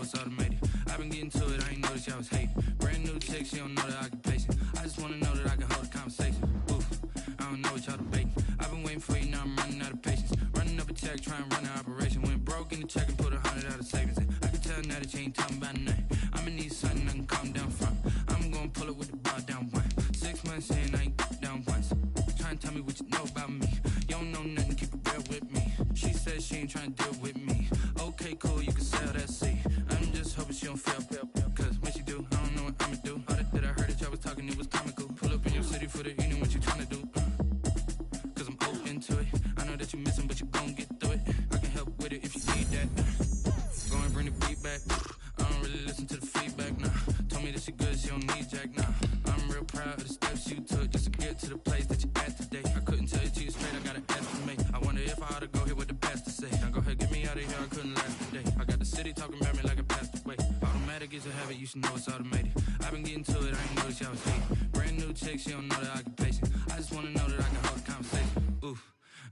it's automated. I've been getting to it, I ain't noticed y'all was hating. Brand new chick, she don't know that I can pace it. I just wanna know that I can hold a conversation. Oof, I don't know what y'all debating. I've been waiting for you, now I'm running out of patience. Running up a check, trying to run an operation. Went broke in the check and put 100 out of savings in. I can tell now that you ain't talking about nothing. I'ma need something I can calm down from. I'm gonna pull it with the bar down one. 6 months in, I ain't down once. Trying to tell me what you know about me. You don't know nothing, keep it real with me. She said she ain't trying to deal with me. Okay, cool, you can sell that seed. I'm just hoping she don't fail. Cause when she do, I don't know what I'ma do. All that I heard that y'all was talking, it was comical. Pull up in your city for the evening, what you trying to do? Cause I'm open to it. I know that you missing, but you gon' get through it. I can help with it if you need that. Go and bring the beat back. I don't really listen to the feedback, nah. Told me that she good, she don't need jack, nah. I'm real proud of the steps you took just to get to the place that you at today. I couldn't tell you to you straight, I gotta estimate. I wonder if I ought to go here with the best to say. Now go ahead, get me out of here, I couldn't last today. I got the city talking about me like I passed away. Automatic is a habit, you should know it's automated. I've been getting to it, I ain't noticed y'all was hating. Brand new chick, she don't know the occupation. I just wanna know that I can hold a conversation. Oof,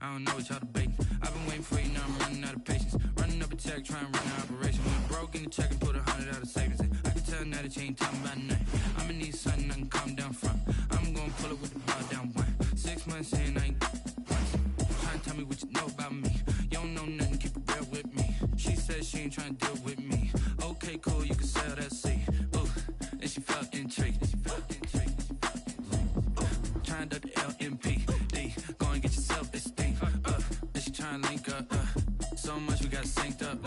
I don't know what y'all debating. I've been waiting for you, now I'm running out of patience. Running up a check, trying to run an operation. Went broke in the check and put 100 out of savings in. I can tell now that you ain't talking about nothing. I'ma need something I can calm down from. I'm gonna pull it with the bar down one. 6 months in, I ain't once. Trying to tell me what you know about me. You don't know nothing, keep it real with me. She said she ain't trying to deal with me. Okay, cool, you can sell that seed. Ooh, and she felt intrigued. Trying to duck the LMPD. Go and get your self-esteem. And she trying to link up. So much we got synced up.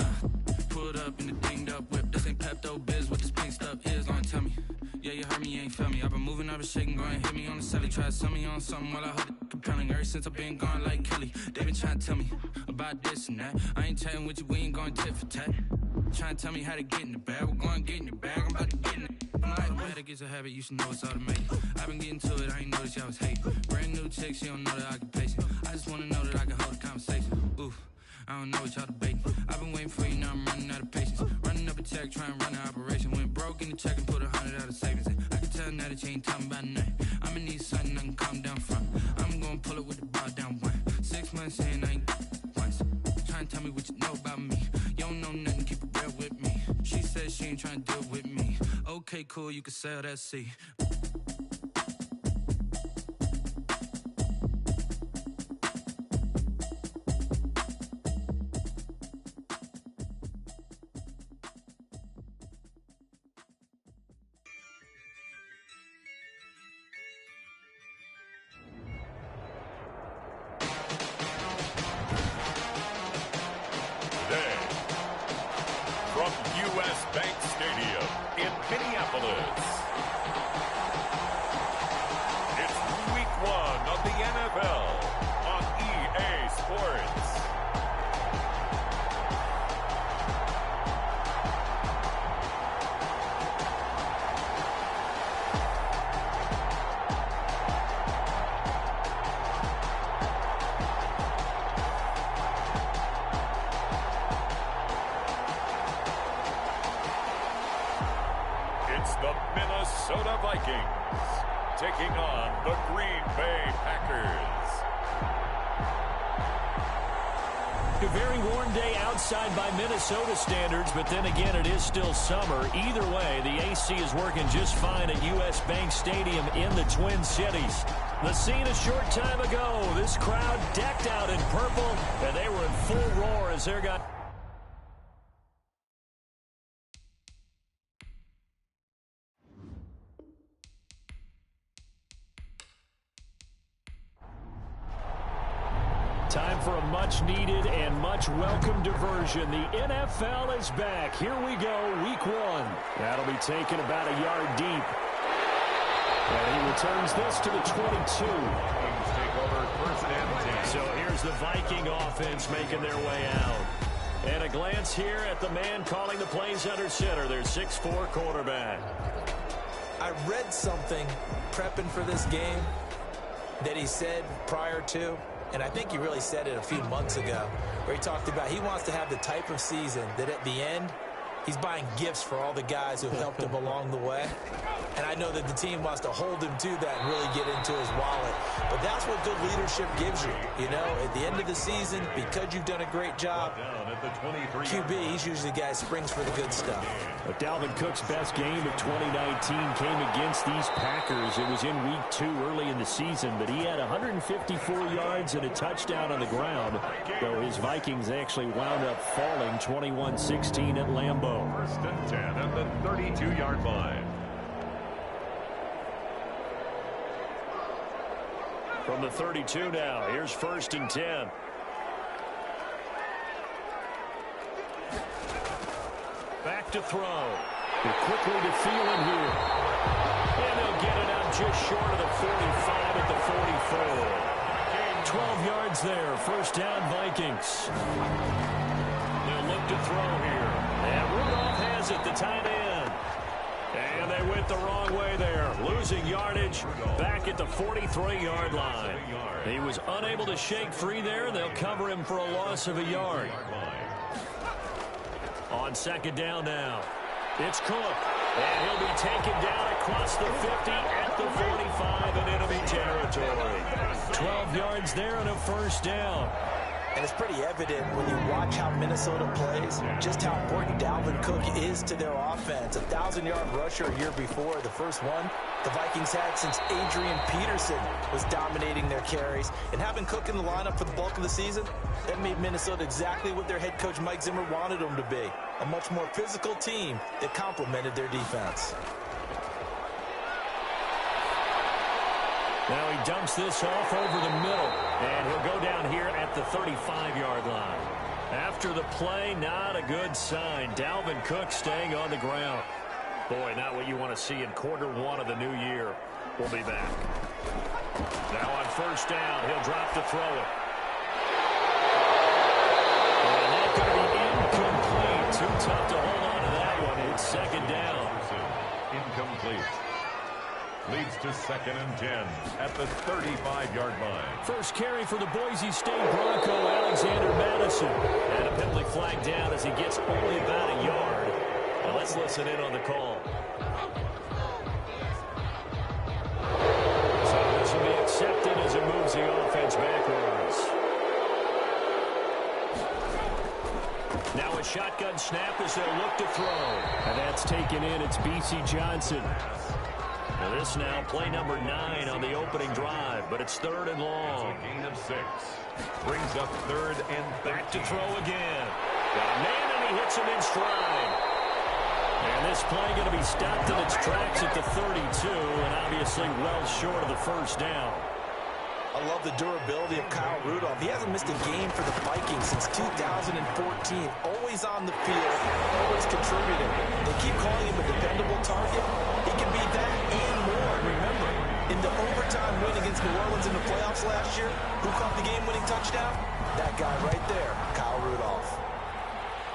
Pulled up in the dinged up whip. This ain't Pepto-Biz, what this pink stuff is. Gonna tell me. Yeah, you heard me, you ain't feel me. I've been moving, I've been shaking, go and hit me on the celly. Try to sell me on something while I hold it compelling. Ever since I've been gone like Kelly, they been trying to tell me about this and that. I ain't chatting with you, we ain't going tit for tat. Trying to tell me how to get in the bag. We're going to get in the bag, I'm about to get in it. Automatic is a habit, you should know it's automated. I've been getting to it, I ain't noticed y'all was hating. Brand new chick, she don't know the occupation. I just wanna know that I can hold a conversation. Oof, I don't know what y'all debating. I've been waiting for you, now I'm running out of patience. Running up a check, trying to run an operation. Went broke in the check and put 100 out of savings in. I can tell now that you ain't talking about nothing. I'ma need something I can calm down from. I'm gonna pull it with the bar down one. 6 months in, I ain't once. Trying to tell me what you know about me. You don't know nothing, keep it real with me. She said she ain't trying to deal with me. Okay, cool, you can sell that seed. From U.S. Bank Stadium in Minneapolis, it's Week 1 of the NFL on EA Sports. It's the Minnesota Vikings taking on the Green Bay Packers. A very warm day outside by Minnesota standards, but then again, it is still summer. Either way, the AC is working just fine at U.S. Bank Stadium in the Twin Cities. The scene a short time ago, this crowd decked out in purple, and they were in full roar as they got... Time for a much-needed and much-welcome diversion. The NFL is back. Here we go, Week 1. That'll be taken about a yard deep. And he returns this to the 22. Take over first and 10. So here's the Viking offense making their way out. And a glance here at the man calling the plays under center, their 6'4" quarterback. I read something prepping for this game that he said prior to, and I think he really said it a few months ago, where he talked about he wants to have the type of season that at the end, he's buying gifts for all the guys who have helped him along the way. And I know that the team wants to hold him to that and really get into his wallet. But that's what good leadership gives you. You know, at the end of the season, because you've done a great job, QB, he's usually the guy who springs for the good stuff. But Dalvin Cook's best game of 2019 came against these Packers. It was in Week 2 early in the season, but he had 154 yards and a touchdown on the ground, though his Vikings actually wound up falling 21-16 at Lambeau. First and 10 at the 32-yard line. From the 32 now, here's first and 10. Back to throw. They're quickly to Thielen here. And they'll get it out just short of the 45 at the 44. 12 yards there. First down, Vikings. They'll look to throw here. And Rudolph has it, the tight end. And they went the wrong way there. Losing yardage back at the 43-yard line. He was unable to shake free there. They'll cover him for a loss of a yard. On second down now, it's Cook. And he'll be taken down across the 50 at the 45 in enemy territory. 12 yards there and a first down. And it's pretty evident when you watch how Minnesota plays, just how important Dalvin Cook is to their offense. A 1,000-yard rusher a year before, the first one the Vikings had since Adrian Peterson was dominating their carries. And having Cook in the lineup for the bulk of the season, that made Minnesota exactly what their head coach Mike Zimmer wanted them to be. A much more physical team that complemented their defense. Now he dumps this off over the middle, and he'll go down here at the 35-yard line. After the play, not a good sign. Dalvin Cook staying on the ground. Boy, not what you want to see in quarter one of the new year. We'll be back. Now on first down, he'll drop to throw it. And that's going to be incomplete. Too tough to hold on to that one. It's second down. Incomplete. Leads to second and 10 at the 35-yard line. First carry for the Boise State Bronco, Alexander Madison. And a penalty flag down as he gets only about a yard. Now let's listen in on the call. So this will be accepted as it moves the offense backwards. Now a shotgun snap as they'll look to throw. And that's taken in. It's B.C. Johnson. Now this now play number 9 on the opening drive, but it's third and long. Gain of 6. Brings up third and back to throw again. Got a man and he hits him in stride. And this play going to be stopped in its tracks at the 32, and obviously well short of the first down. I love the durability of Kyle Rudolph. He hasn't missed a game for the Vikings since 2014. Always on the field, always contributing. They keep calling him a dependable target. He can be that and more. Remember, in the overtime win against New Orleans in the playoffs last year, who caught the game-winning touchdown? That guy right there, Kyle Rudolph.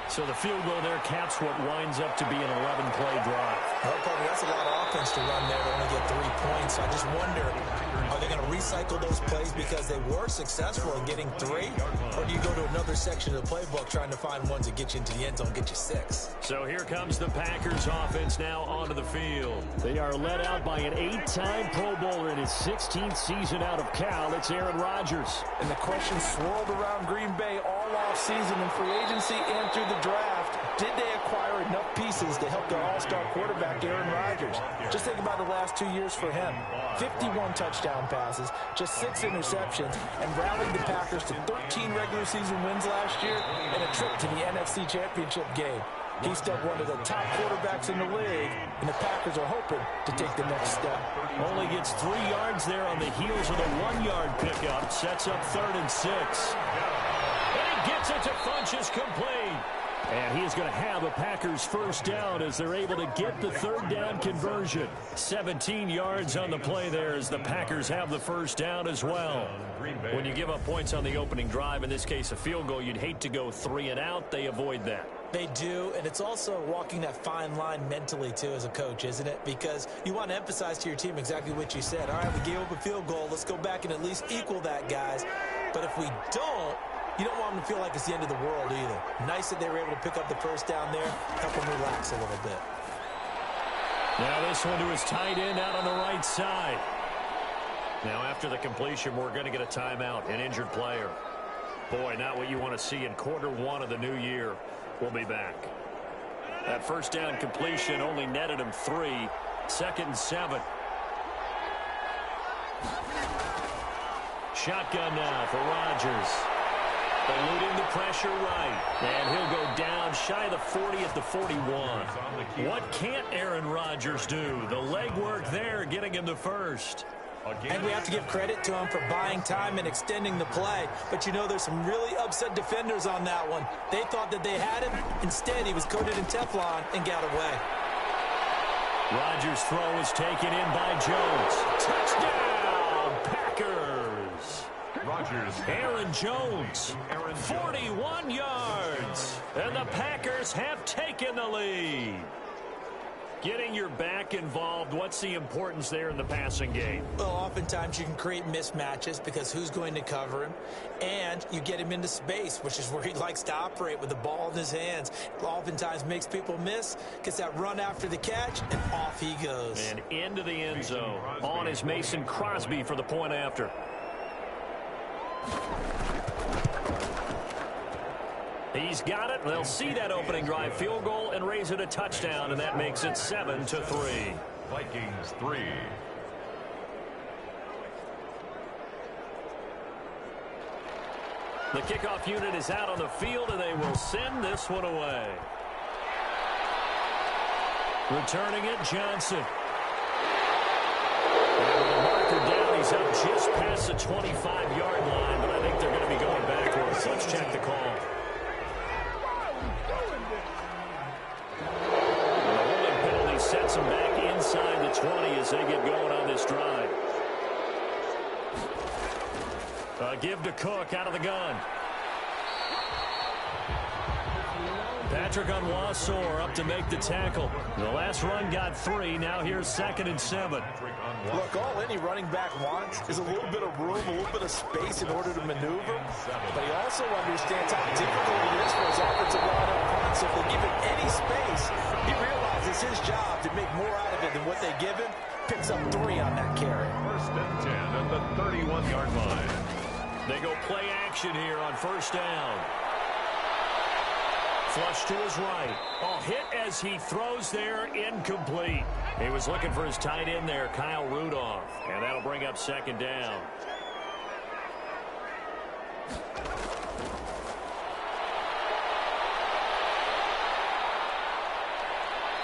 So the field goal there caps what winds up to be an 11-play drive. Well, Kobe, that's a lot of offense to run there to only get 3 points. So I just wonder, are they going to recycle those plays because they were successful in getting 3? Or do you go to another section of the playbook trying to find ones that get you into the end zone, get you 6? So here comes the Packers offense now onto the field. They are led out by an 8-time Pro Bowler in his 16th season out of Cal. It's Aaron Rodgers. And the question swirled around Green Bay all off-season in free agency and through the draft. Did they acquire enough pieces to help their all-star quarterback, Aaron Rodgers? Just think about the last 2 years for him. 51 touchdown passes, just 6 interceptions, and rallied the Packers to 13 regular season wins last year and a trip to the NFC Championship game. He's still one of the top quarterbacks in the league, and the Packers are hoping to take the next step. Only gets 3 yards there on the heels of the 1-yard pickup. Sets up third and 6. And he gets it to Funchess complete. And he is going to have a Packers first down as they're able to get the third down conversion. 17 yards on the play there as the Packers have the first down as well. When you give up points on the opening drive, in this case a field goal, you'd hate to go 3 and out. They avoid that. They do, and it's also walking that fine line mentally, too, as a coach, isn't it? Because you want to emphasize to your team exactly what you said. All right, we gave up a field goal. Let's go back and at least equal that, guys. But if we don't, you don't want them to feel like it's the end of the world either. Nice that they were able to pick up the first down there, help them relax a little bit. Now this one to his tight end out on the right side. Now after the completion, we're going to get a timeout, an injured player. Boy, not what you want to see in quarter one of the new year. We'll be back. That first down completion only netted him 3. 2nd and 7. Shotgun now for Rodgers. Eluding the pressure right. And he'll go down shy of the 40 at the 41. What can't Aaron Rodgers do? The legwork there getting him the first. And we have to give credit to him for buying time and extending the play. But, you know, there's some really upset defenders on that one. They thought that they had him. Instead, he was coated in Teflon and got away. Rodgers' throw is taken in by Jones. Touchdown, Packers. Rodgers. Aaron Jones, 41 yards. And the Packers have taken the lead. Getting your back involved, what's the importance there in the passing game? Well, oftentimes you can create mismatches because who's going to cover him? And you get him into space, which is where he likes to operate with the ball in his hands. Oftentimes makes people miss, gets that run after the catch, and off he goes. And into the end zone. On is Mason Crosby for the point after. He's got it. They'll see that opening drive field goal and raise it a touchdown, and that makes it 7-3. Vikings 3. The kickoff unit is out on the field, and they will send this one away. Returning it, Johnson. And with the marker down, he's up just past the 25-yard line, but I think they're going to be going backwards. Let's check the call. Sets them back inside the 20 as they get going on this drive. Give to Cook out of the gun. Patrick Onwuasor up to make the tackle. The last run got 3. Now here's 2nd and 7. Look, all any running back wants is a little bit of room, a little bit of space in order to maneuver. But he also understands how difficult it is for his offensive line up front. So if they give him any space, he realizes it's his job to make more out of it than what they give him. Picks up 3 on that carry. 1st and 10 at the 31-yard line. They go play action here on 1st down. Flush to his right. A hit as he throws there, incomplete. He was looking for his tight end there, Kyle Rudolph. And that'll bring up 2nd down.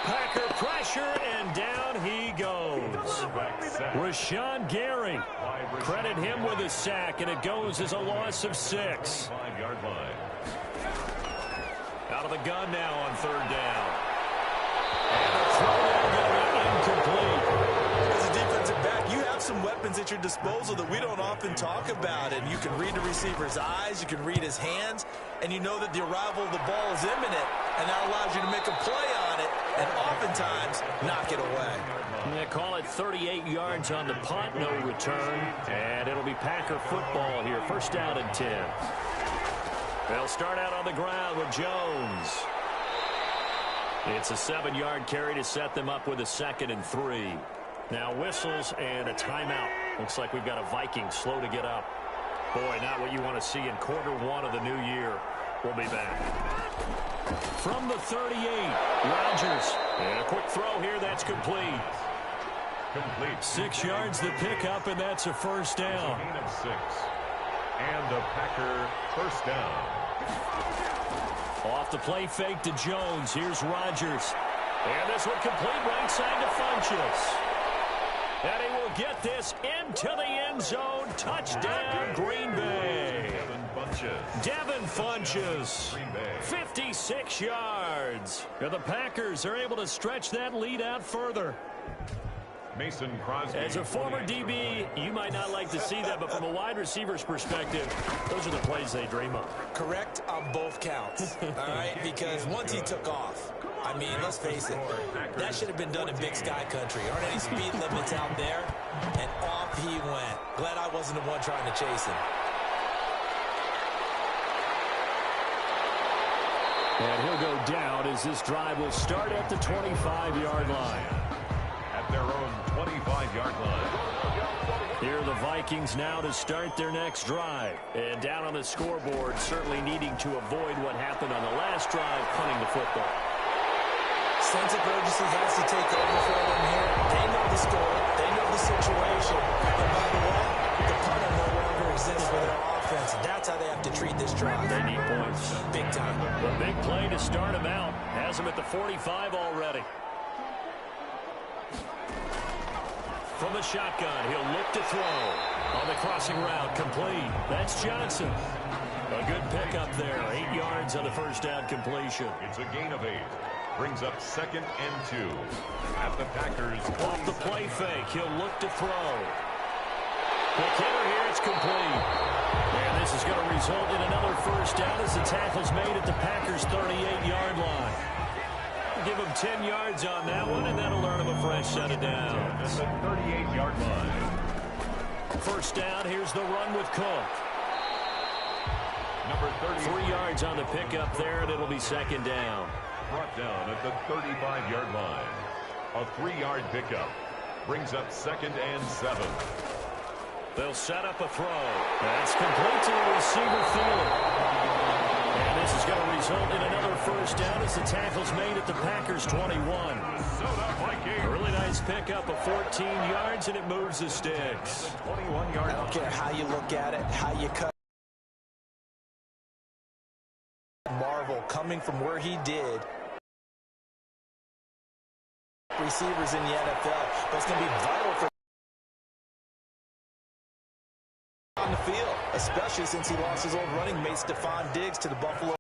Packer pressure, and down he goes. Rashawn Gary. Credit him with a sack, and it goes as a loss of 6. 5-yard line. Out of the gun now on 3rd down. And the throw incomplete. As a defensive back, you have some weapons at your disposal that we don't often talk about. And you can read the receiver's eyes, you can read his hands, and you know that the arrival of the ball is imminent. And that allows you to make a play on it and oftentimes knock it away. They call it 38 yards on the punt, no return. And it'll be Packer football here. 1st down and 10. They'll start out on the ground with Jones. It's a 7-yard carry to set them up with a 2nd and 3. Now whistles and a timeout. Looks like we've got a Vikings slow to get up. Boy, not what you want to see in quarter one of the new year. We'll be back. From the 38, Rodgers. And a quick throw here, that's complete. 6 yards the pickup, and that's a 1st down. Gain of 6. And a Packer 1st down. Off the play fake to Jones. Here's Rodgers. And this one complete right side to Funchess. And he will get this into the end zone. Touchdown, Green Bay. Devin Funchess, 56 yards. And the Packers are able to stretch that lead out further. Mason Crosby. As a former DB, you might not like to see that, but from a wide receiver's perspective, those are the plays they dream of. Correct on both counts, all right? Because once he took off, I mean, let's face it, that should have been done in Big Sky Country. Aren't any speed limits out there? And off he went. Glad I wasn't the one trying to chase him. And he'll go down as this drive will start at the 25-yard line. 25-yard line. Here are the Vikings now to start their next drive. And down on the scoreboard, certainly needing to avoid what happened on the last drive, punting the football. Sense of urgency has to take over for them here. They know the score. They know the situation. And by the way, the punter no longer exists for their offense. That's how they have to treat this drive. They need points. Big time. The big play to start him out. Has him at the 45 already. From the shotgun, he'll look to throw. On the crossing route, complete. That's Johnson. A good pickup there. 8 yards on the first down completion. It's a gain of 8. Brings up 2nd and 2. At the Packers. Off the play fake, he'll look to throw. The hitter here, it's complete. And this is going to result in another first down as the tackle's made at the Packers' 38-yard line. Give him 10 yards on that one, and that'll earn him a fresh set of downs. At the 38-yard line. First down, here's the run with Cook. Number 30. 3 yards on the pickup there, and it'll be second down. Brought down at the 35-yard line. A 3-yard pickup. Brings up 2nd and 7. They'll set up a throw. That's complete to the receiver fielder. And this is going to result in another first down as the tackle's made at the Packers' 21. A really nice pickup of 14 yards, and it moves the sticks. 21-yard. I don't care how you look at it, how you cut. Marvel coming from where he did. Receivers in the NFL, but it's going to be vital for on the field, especially since he lost his old running mate Stephon Diggs to the Buffalo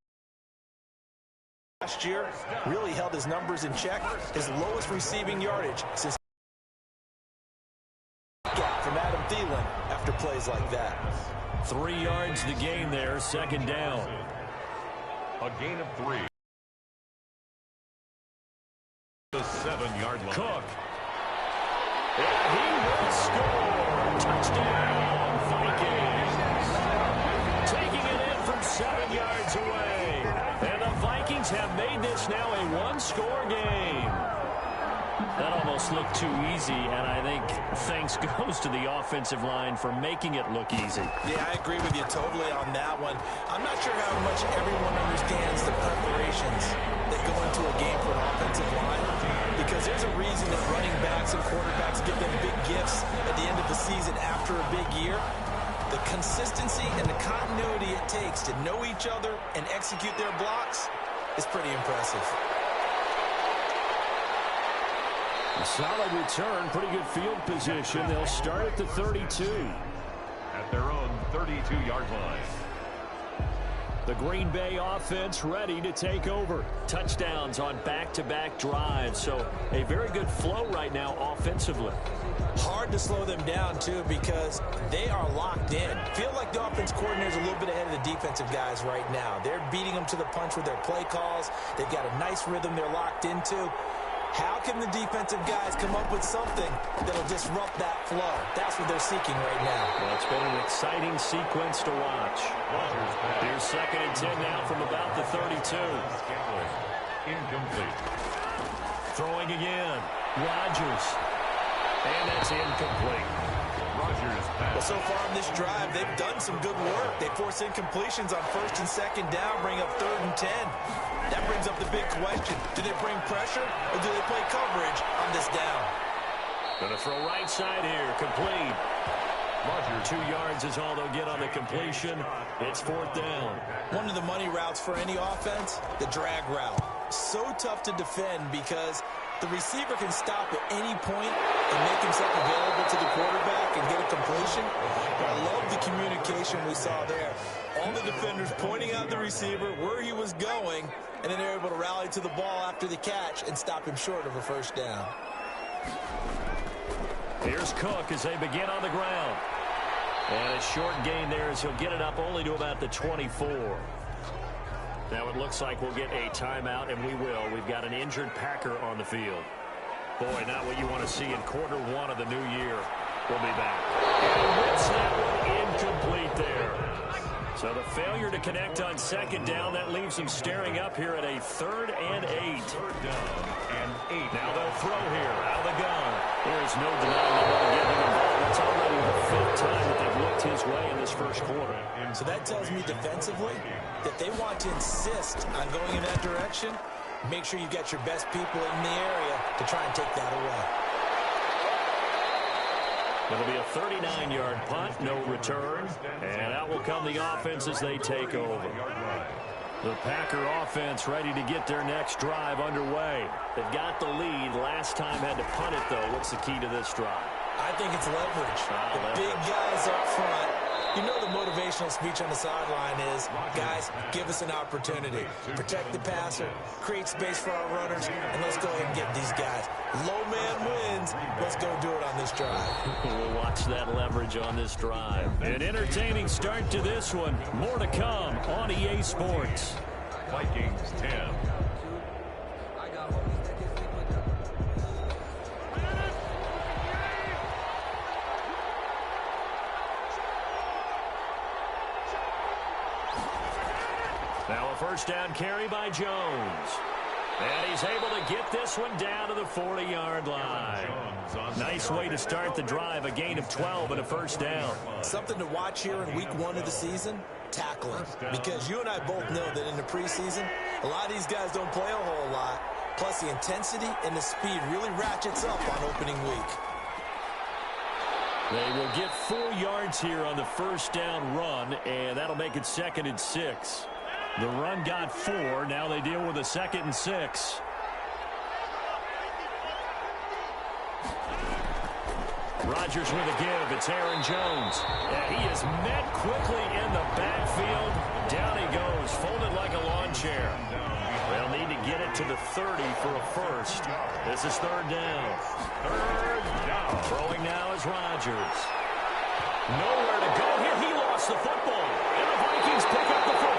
last year. Really held his numbers in check. His lowest receiving yardage since from Adam Thielen after plays like that. 3 yards the gain there, second down. A gain of 3. The 7-yard line. Cook. And he will score. Touchdown, Vikings. Taking it in from 7 yards away. And the Vikings have made this now a one-score game. That almost looked too easy, and I think thanks goes to the offensive line for making it look easy. Yeah, I agree with you totally on that one. I'm not sure how much everyone understands the preparations that go into a game for an offensive line, because there's a reason that running backs and quarterbacks get them big gifts at the end of the season after a big year. The consistency and the continuity it takes to know each other and execute their blocks is pretty impressive. A solid return, pretty good field position. They'll start at the 32. At their own 32-yard line. The Green Bay offense ready to take over. Touchdowns on back-to-back drives, so a very good flow right now offensively. Hard to slow them down, too, because they are locked in. Feel like the offense coordinator's a little bit ahead of the defensive guys right now. They're beating them to the punch with their play calls. They've got a nice rhythm they're locked into. How can the defensive guys come up with something that'll disrupt that flow? That's what they're seeking right now. Well, it's been an exciting sequence to watch. Here's 2nd and 10 now from about the 32. Incomplete. Throwing again. Rodgers. And that's incomplete. Rodgers pass. Well, so far on this drive, they've done some good work. They force incompletions on 1st and 2nd down, bring up 3rd and 10. That brings up the big question. Do they bring pressure or do they play coverage on this down? Going to throw right side here. Complete. Rodgers. 2 yards is all they'll get on the completion. It's 4th down. One of the money routes for any offense, the drag route. So tough to defend because the receiver can stop at any point and make himself available to the quarterback and get a completion. But I love the communication we saw there. All the defenders pointing out the receiver, where he was going, and then they're able to rally to the ball after the catch and stop him short of a first down. Here's Cook as they begin on the ground. And a short gain there as he'll get it up only to about the 24. Now it looks like we'll get a timeout, and we will. We've got an injured Packer on the field. Boy, not what you want to see in Q1 of the new year. We'll be back. And whips that one incomplete there. So the failure to connect on second down, that leaves them staring up here at a 3rd and 8. Third down and 8. Now they'll throw here out of the gun. There's no denying they want to get him involved. That's already the 5th time that they've looked his way in this first quarter. So that tells me defensively that they want to insist on going in that direction. Make sure you've got your best people in the area to try and take that away. It'll be a 39-yard punt, no return. And out will come the offense as they take over. The Packer offense ready to get their next drive underway. They've got the lead. Last time had to punt it, though. What's the key to this drive? I think it's leverage. The big guys up front. You know the motivational speech on the sideline is, guys, give us an opportunity. Protect the passer, create space for our runners, and let's go ahead and get these guys. Low man wins. Let's go do it on this drive. We'll watch that leverage on this drive. An entertaining start to this one. More to come on EA Sports. Vikings 10. Now a first down carry by Jones. And he's able to get this one down to the 40-yard line. Nice way to start the drive, a gain of 12 and a first down. Something to watch here in week 1 of the season, tackling. Because you and I both know that in the preseason, a lot of these guys don't play a whole lot. Plus the intensity and the speed really ratchets up on opening week. They will get 4 yards here on the first down run, and that'll make it 2nd and 6. The run got 4. Now they deal with a 2nd and 6. Rodgers with a give. It's Aaron Jones. And he is met quickly in the backfield. Down he goes, folded like a lawn chair. They'll need to get it to the 30 for a first. This is 3rd down. 3rd down. Throwing now is Rodgers. Nowhere to go here. He lost the football. And the Vikings pick up the football.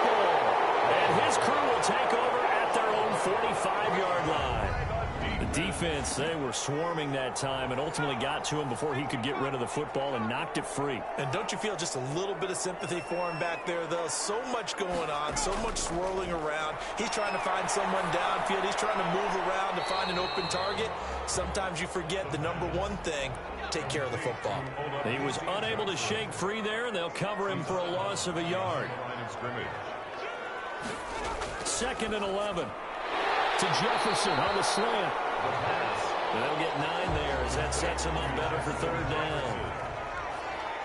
And his crew will take over at their own 45-yard line. The defense, they were swarming that time and ultimately got to him before he could get rid of the football and knocked it free. And don't you feel just a little bit of sympathy for him back there, though? So much going on, so much swirling around. He's trying to find someone downfield. He's trying to move around to find an open target. Sometimes you forget the number one thing, take care of the football. He was unable to shake free there, and they'll cover him for a loss of a yard. 2nd and 11 to Jefferson on the slant. And they'll get 9 there as that sets him up better for 3rd down.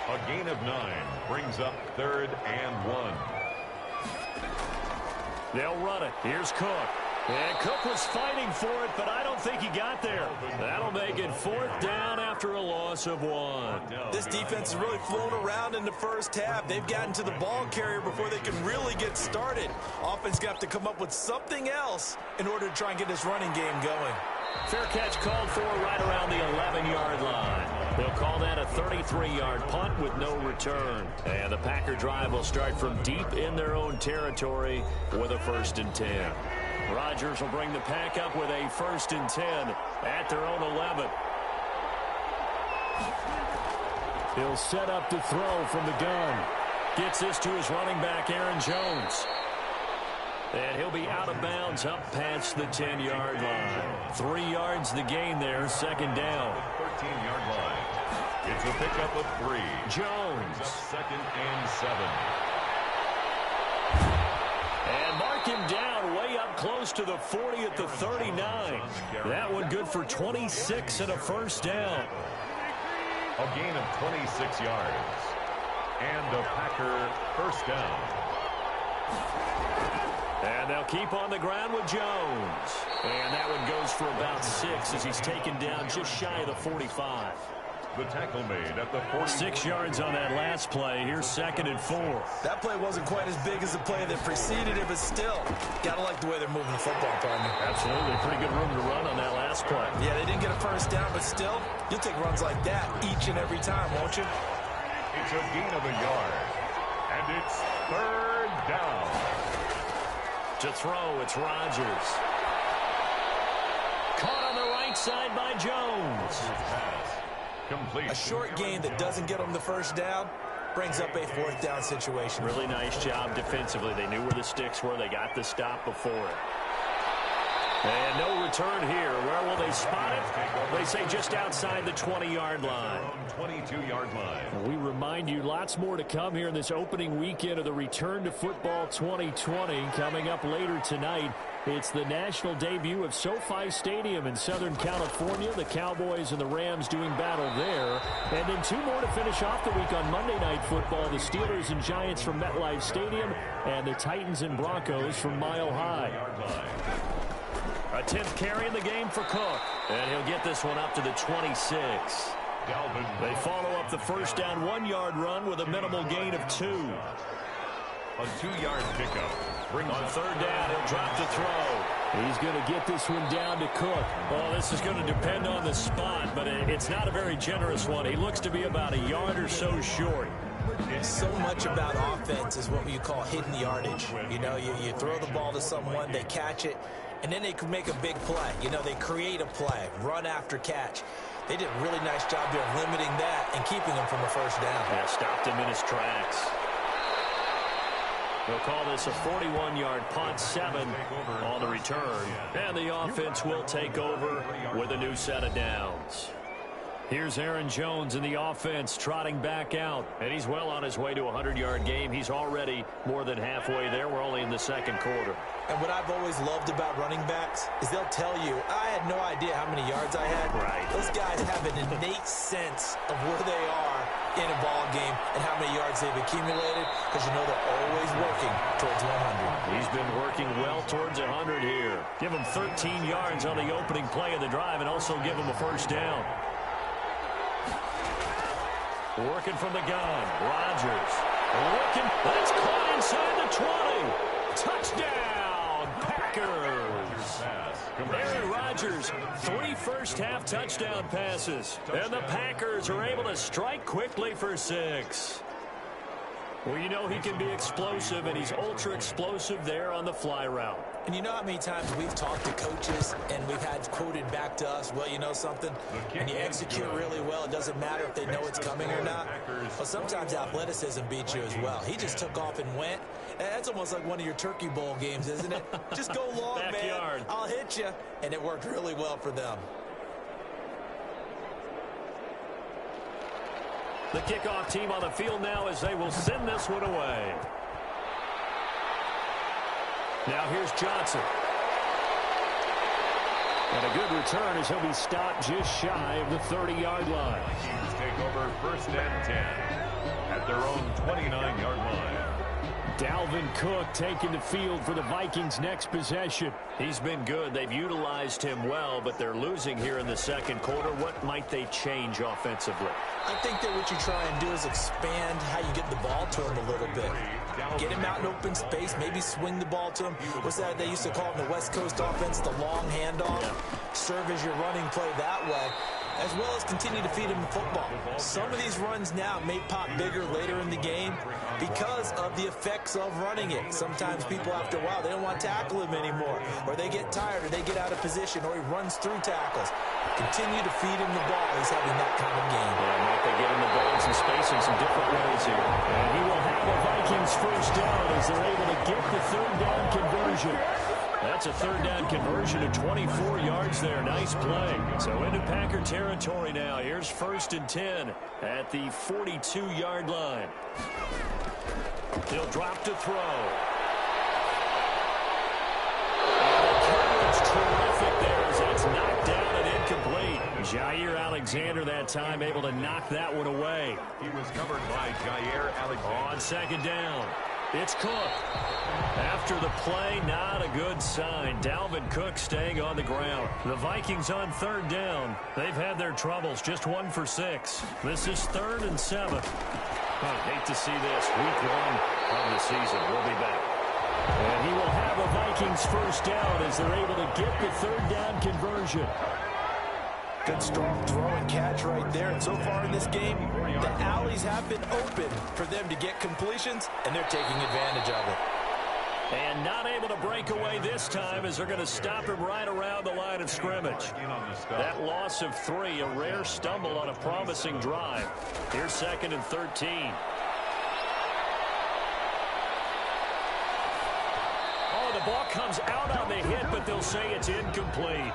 A gain of 9 brings up 3rd and 1. They'll run it. Here's Cook. And Cook was fighting for it, but I don't think he got there. That'll make it 4th down after a loss of 1. This defense has really flown around in the first half. They've gotten to the ball carrier before they can really get started. Offense going to have to come up with something else in order to try and get this running game going. Fair catch called for right around the 11-yard line. They'll call that a 33-yard punt with no return. And the Packer drive will start from deep in their own territory with a 1st and 10. Rodgers will bring the pack up with a 1st and 10 at their own 11. He'll set up to throw from the gun. Gets this to his running back, Aaron Jones. And he'll be out of bounds up past the 10-yard line. 3 yards the gain there, 2nd down. 13-yard line. It's a pickup of 3. Jones. 2nd and 7. And mark him down way up close to the 40 at the 39. That one good for 26 and a 1st down. A gain of 26 yards. And a Packer 1st down. And they'll keep on the ground with Jones. And that one goes for about 6 as he's taken down just shy of the 45. The tackle made at the 40. 6 yards on that last play. Here's 2nd and 4. That play wasn't quite as big as the play that preceded it, but still, got to like the way they're moving the football, partner. Absolutely. Pretty good room to run on that last play. Yeah, they didn't get a 1st down, but still, you'll take runs like that each and every time, won't you? It's a gain of a yard. And it's 3rd down. To throw, it's Rodgers. Caught on the right side by Jones. Complete. A short gain that doesn't get them the 1st down brings up a fourth down situation. Really nice job defensively. They knew where the sticks were. They got the stop before it. And no return here. Where will they spot it? They say just outside the 20-yard line. 22-yard line. We remind you lots more to come here in this opening weekend of the Return to Football 2020. Coming up later tonight, it's the national debut of SoFi Stadium in Southern California. The Cowboys and the Rams doing battle there. And then two more to finish off the week on Monday Night Football. The Steelers and Giants from MetLife Stadium and the Titans and Broncos from Mile High. A 10th carry in the game for Cook. And he'll get this one up to the 26. They follow up the first down 1-yard run with a minimal gain of 2. A 2-yard pickup. On third down, he'll drop to throw. He's going to get this one down to Cook. Well, this is going to depend on the spot, but it's not a very generous one. He looks to be about a yard or so short. So much about offense is what you call hidden yardage. You know, you throw the ball to someone, they catch it, and then they can make a big play. You know, they create a play, run after catch. They did a really nice job there of limiting that and keeping him from a first down. Yeah, stopped him in his tracks. They'll call this a 41-yard punt, 7 on the return. And the offense will take over with a new set of downs. Here's Aaron Jones in the offense trotting back out. And he's well on his way to a 100-yard game. He's already more than halfway there. We're only in the second quarter. And what I've always loved about running backs is they'll tell you, I had no idea how many yards I had. Right. Those guys have an innate sense of where they are in a ball game and how many yards they've accumulated, because you know they're always working towards 100. He's been working well towards 100 here. Give him 13 yards on the opening play of the drive and also give him a first down. Working from the gun. Rodgers. Looking. That's caught inside the 20. Touchdown, Packers. Aaron Rodgers, 3 first-half touchdown passes. And the Packers are able to strike quickly for 6. Well, you know he can be explosive, and he's ultra-explosive there on the fly route. And you know how many times we've talked to coaches and we've had quoted back to us, well, you know something? When you execute really well, it doesn't matter if they know it's coming or not. But sometimes athleticism beats you as well. He just took off and went. And that's almost like one of your Turkey Bowl games, isn't it? Just go long, Backyard. man. I'll hit you. And it worked really well for them. The kickoff team on the field now as they will send this one away. Now here's Johnson. And a good return as he'll be stopped just shy of the 30-yard line. Vikings take over first and 10 at their own 29-yard line. Dalvin Cook taking the field for the Vikings' next possession. He's been good. They've utilized him well, but they're losing here in the second quarter. What might they change offensively? I think that what you try and do is expand how you get the ball to him a little bit. Get him out in open space, maybe swing the ball to him. What's that they used to call in the West Coast offense, the long handoff? Serve as your running play that way, as well as continue to feed him the football. Some of these runs now may pop bigger later in the game because of the effects of running it. Sometimes people, after a while, they don't want to tackle him anymore, or they get tired, or they get out of position, or he runs through tackles. Continue to feed him the ball. He's having that kind of game. Yeah, Mike, they get him the ball in some space in some different ways here. And he will have a Vikings first down as they're able to get the third down conversion. That's a third down conversion of 24 yards there. Nice play. So into Packer territory now. Here's first and 10 at the 42-yard line. He'll drop to throw. And the coverage terrific there as that's knocked down and incomplete. Jair Alexander that time able to knock that one away. He was covered by Jair Alexander. On second down, it's Cook. After the play, not a good sign. Dalvin Cook staying on the ground. The Vikings on third down. They've had their troubles, just 1 for 6. This is 3rd and 7. I hate to see this. Week 1 of the season. We'll be back. And he will have a Vikings first down as they're able to get the third down conversion. Good strong throw and catch right there. And so far in this game, the alleys have been open for them to get completions, and they're taking advantage of it. And not able to break away this time as they're going to stop him right around the line of scrimmage. That loss of 3, a rare stumble on a promising drive. Here's 2nd and 13. ball comes out on the hit, but they'll say it's incomplete.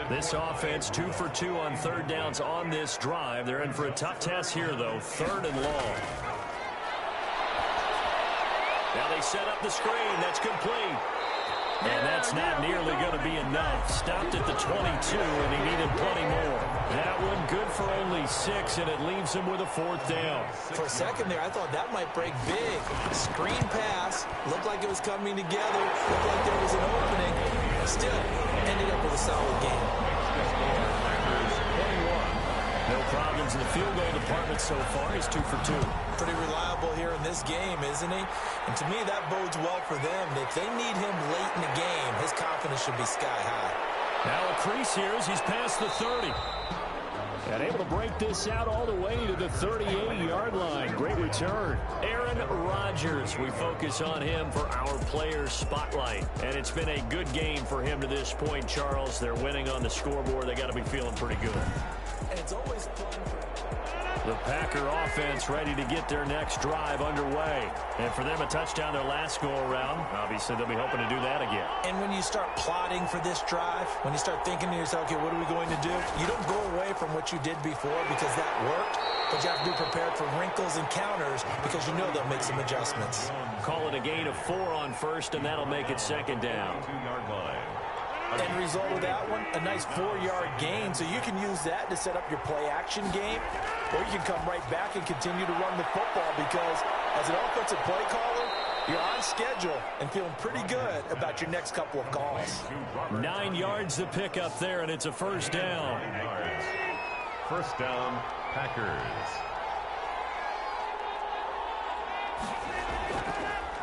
This offense 2 for 2 on third downs on this drive. They're in for a tough test here, though. 3rd and long. Now they set up the screen. That's complete. And that's not nearly going to be enough. Stopped at the 22, and he needed plenty more. That one good for only 6, and it leaves him with a 4th down. For a second there, I thought that might break big. Screen pass. Looked like it was coming together. Looked like there was an opening. Still, ended up with a solid game. No problems in the field goal department so far. He's 2 for 2. Pretty reliable here in this game, isn't he? And to me, that bodes well for them. If they need him late in the game, his confidence should be sky high. Now a crease here as he's past the 30. And able to break this out all the way to the 38-yard line. Great return. Aaron Rodgers. We focus on him for our Players Spotlight. And it's been a good game for him to this point, Charles. They're winning on the scoreboard. They got to be feeling pretty good. And it's always fun. The Packer offense ready to get their next drive underway. And for them, a touchdown their last go-around. Obviously, they'll be hoping to do that again. And when you start plotting for this drive, when you start thinking to yourself, okay, what are we going to do? You don't go away from what you did before because that worked, but you have to be prepared for wrinkles and counters because you know they'll make some adjustments. Call it a gain of 4 on first, and that'll make it 2nd down. 2-yard line. End result of that one, a nice 4-yard gain, so you can use that to set up your play-action game, or you can come right back and continue to run the football because as an offensive play caller, you're on schedule and feeling pretty good about your next couple of calls. 9 yards to pick up there, and it's a 1st down. 9 yards. 1st down, Packers.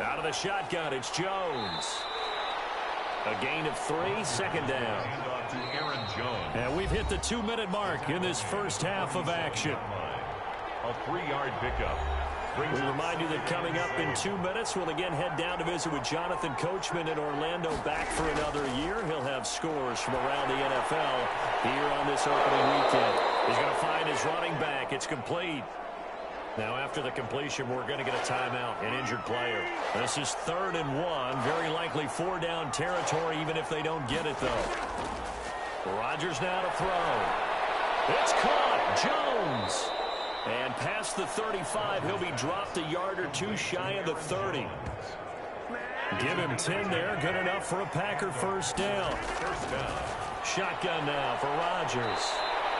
Out of the shotgun, it's Jones. A gain of 3, 2nd down. Handoff to Aaron Jones. And we've hit the 2-minute mark in this first half of action. A 3-yard pickup. We remind you that coming up in 2 minutes, we'll again head down to visit with Jonathan Coachman in Orlando, back for another year. He'll have scores from around the NFL here on this opening weekend. He's going to find his running back. It's complete. Now, after the completion, we're going to get a timeout, an injured player. This is 3rd and 1, very likely 4-down territory, even if they don't get it, though. Rodgers now to throw. It's caught. Jones. And past the 35, he'll be dropped a yard or 2 shy of the 30. Give him 10 there. Good enough for a Packer 1st down. 1st down. Shotgun now for Rodgers.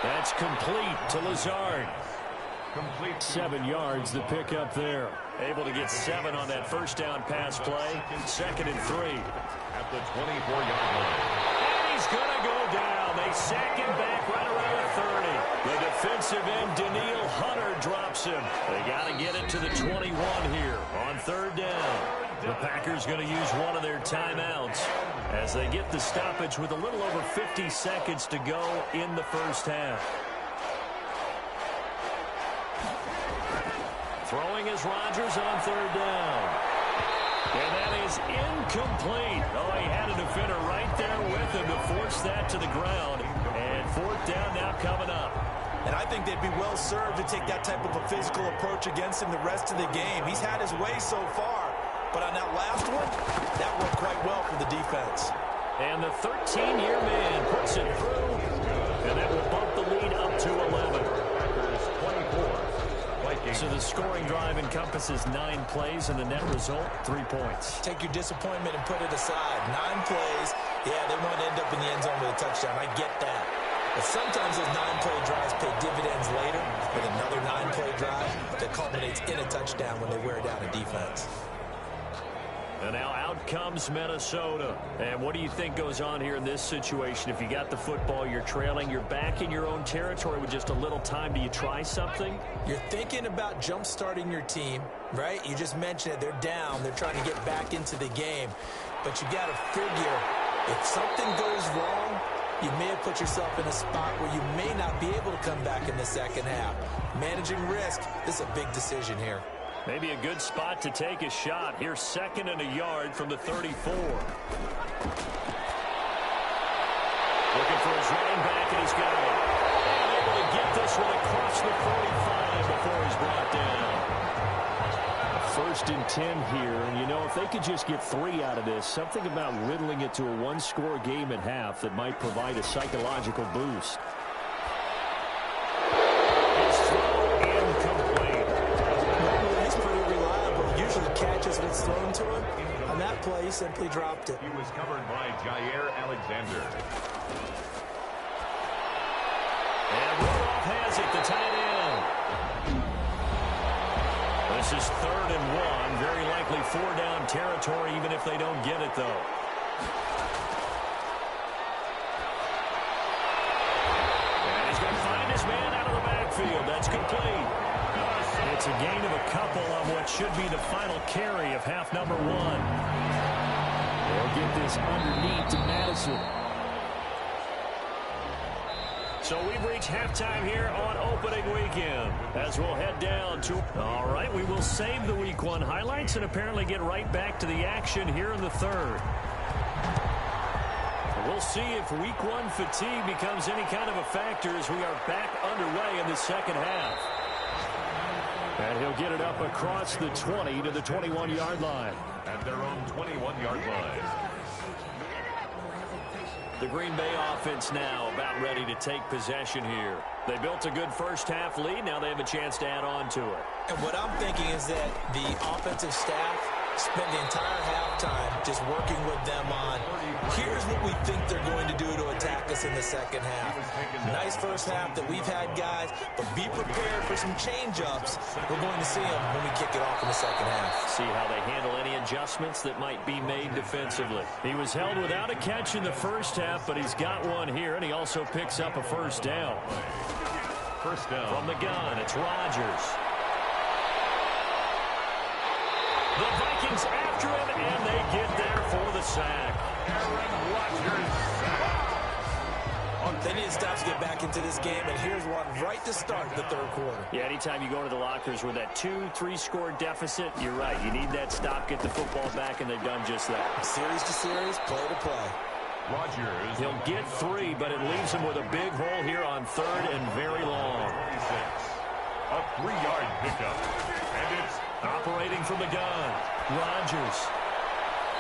That's complete to Lazard. Complete. 7 yards to pick up there. Able to get 7 on that 1st down pass play. 2nd and 3. At the 24-yard line. And he's going to go down. They sack him back right around the 30. The defensive end, Daniil Hunter, drops him. They got to get it to the 21 here on 3rd down. The Packers going to use one of their timeouts as they get the stoppage with a little over 50 seconds to go in the first half. Throwing is Rodgers on 3rd down. And that is incomplete. Oh, he had a defender right there with him to force that to the ground. And 4th down now coming up. And I think they'd be well served to take that type of a physical approach against him the rest of the game. He's had his way so far. But on that last one, that worked quite well for the defense. And the 13-year man puts it through. And that will bump the lead up to 11. Packers 24. Vikings. So the scoring drive encompasses 9 plays, and the net result, 3 points. Take your disappointment and put it aside. 9 plays. Yeah, they want to end up in the end zone with a touchdown. I get that. But sometimes those 9-play drives pay dividends later with another 9-play drive that culminates in a touchdown when they wear down a defense. And now out comes Minnesota. And what do you think goes on here in this situation? If you got the football, you're trailing, you're back in your own territory with just a little time. Do you try something? You're thinking about jump-starting your team, right? You just mentioned it. They're down. They're trying to get back into the game. But you got to figure, if something goes wrong, you may have put yourself in a spot where you may not be able to come back in the second half. Managing risk, this is a big decision here. Maybe a good spot to take a shot. Here's 2nd and a yard from the 34. Looking for his running back, and he's got it. And able to get this one across the 45 before he's brought down. A 1st 1st and 10 here. And, you know, if they could just get 3 out of this, something about whittling it to a one-score game at half that might provide a psychological boost. His throw incomplete. He's pretty reliable. Usually catches what's thrown to him. On that play, he simply dropped it. He was covered by Jair Alexander. And Rudolph has it, the tight end. This is 3rd and 1. Very likely 4-down territory, even if they don't get it, though. And he's going to find his man out of the backfield. That's complete. It's a gain of a couple on what should be the final carry of half number 1. They'll get this underneath to Madison. So we've reached halftime here on opening weekend as we'll head down to... All right, we will save the Week 1 highlights and apparently get right back to the action here in the 3rd. We'll see if Week 1 fatigue becomes any kind of a factor as we are back underway in the second half. And he'll get it up across the 20 to the 21-yard line. At their own 21-yard line. The Green Bay offense now about ready to take possession here. They built a good first-half lead. Now they have a chance to add on to it. And what I'm thinking is that the offensive staff spent the entire halftime just working with them on, here's what we think they're going to do to attack us in the second half. Nice first half that we've had, guys, but be prepared for some change-ups. We're going to see them when we kick it off in the second half. See how they handle any adjustments that might be made defensively. He was held without a catch in the first half, but he's got one here, and he also picks up a first down. First down. From the gun, it's Rodgers. The Vikings after him, and they get there for the sack. Aaron Rodgers. They need to stop to get back into this game, and here's one right to start the 3rd quarter. Yeah, anytime you go into the lockers with that 2-3 score deficit, you're right. You need that stop, get the football back, and they've done just that. Series to series, play to play. Rodgers. He'll get 3, but it leaves him with a big hole here on 3rd and very long. 26. A 3-yard pickup. And it's operating from the gun. Rodgers.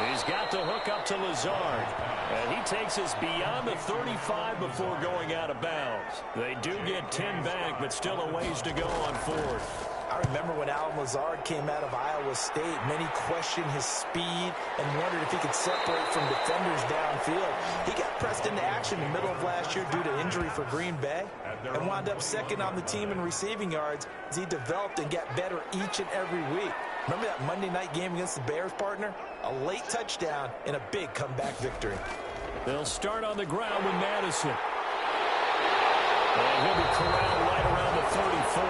He's got the hook up to Lazard. And he takes us beyond the 35 before going out of bounds. They do get 10 back, but still a ways to go on 4th. I remember when Alan Lazard came out of Iowa State, many questioned his speed and wondered if he could separate from defenders downfield. He got pressed into action in the middle of last year due to injury for Green Bay and wound up 2nd on the team in receiving yards as he developed and got better each and every week. Remember that Monday night game against the Bears, partner? A late touchdown and a big comeback victory. They'll start on the ground with Madison. And he'll be corralled right around the 34.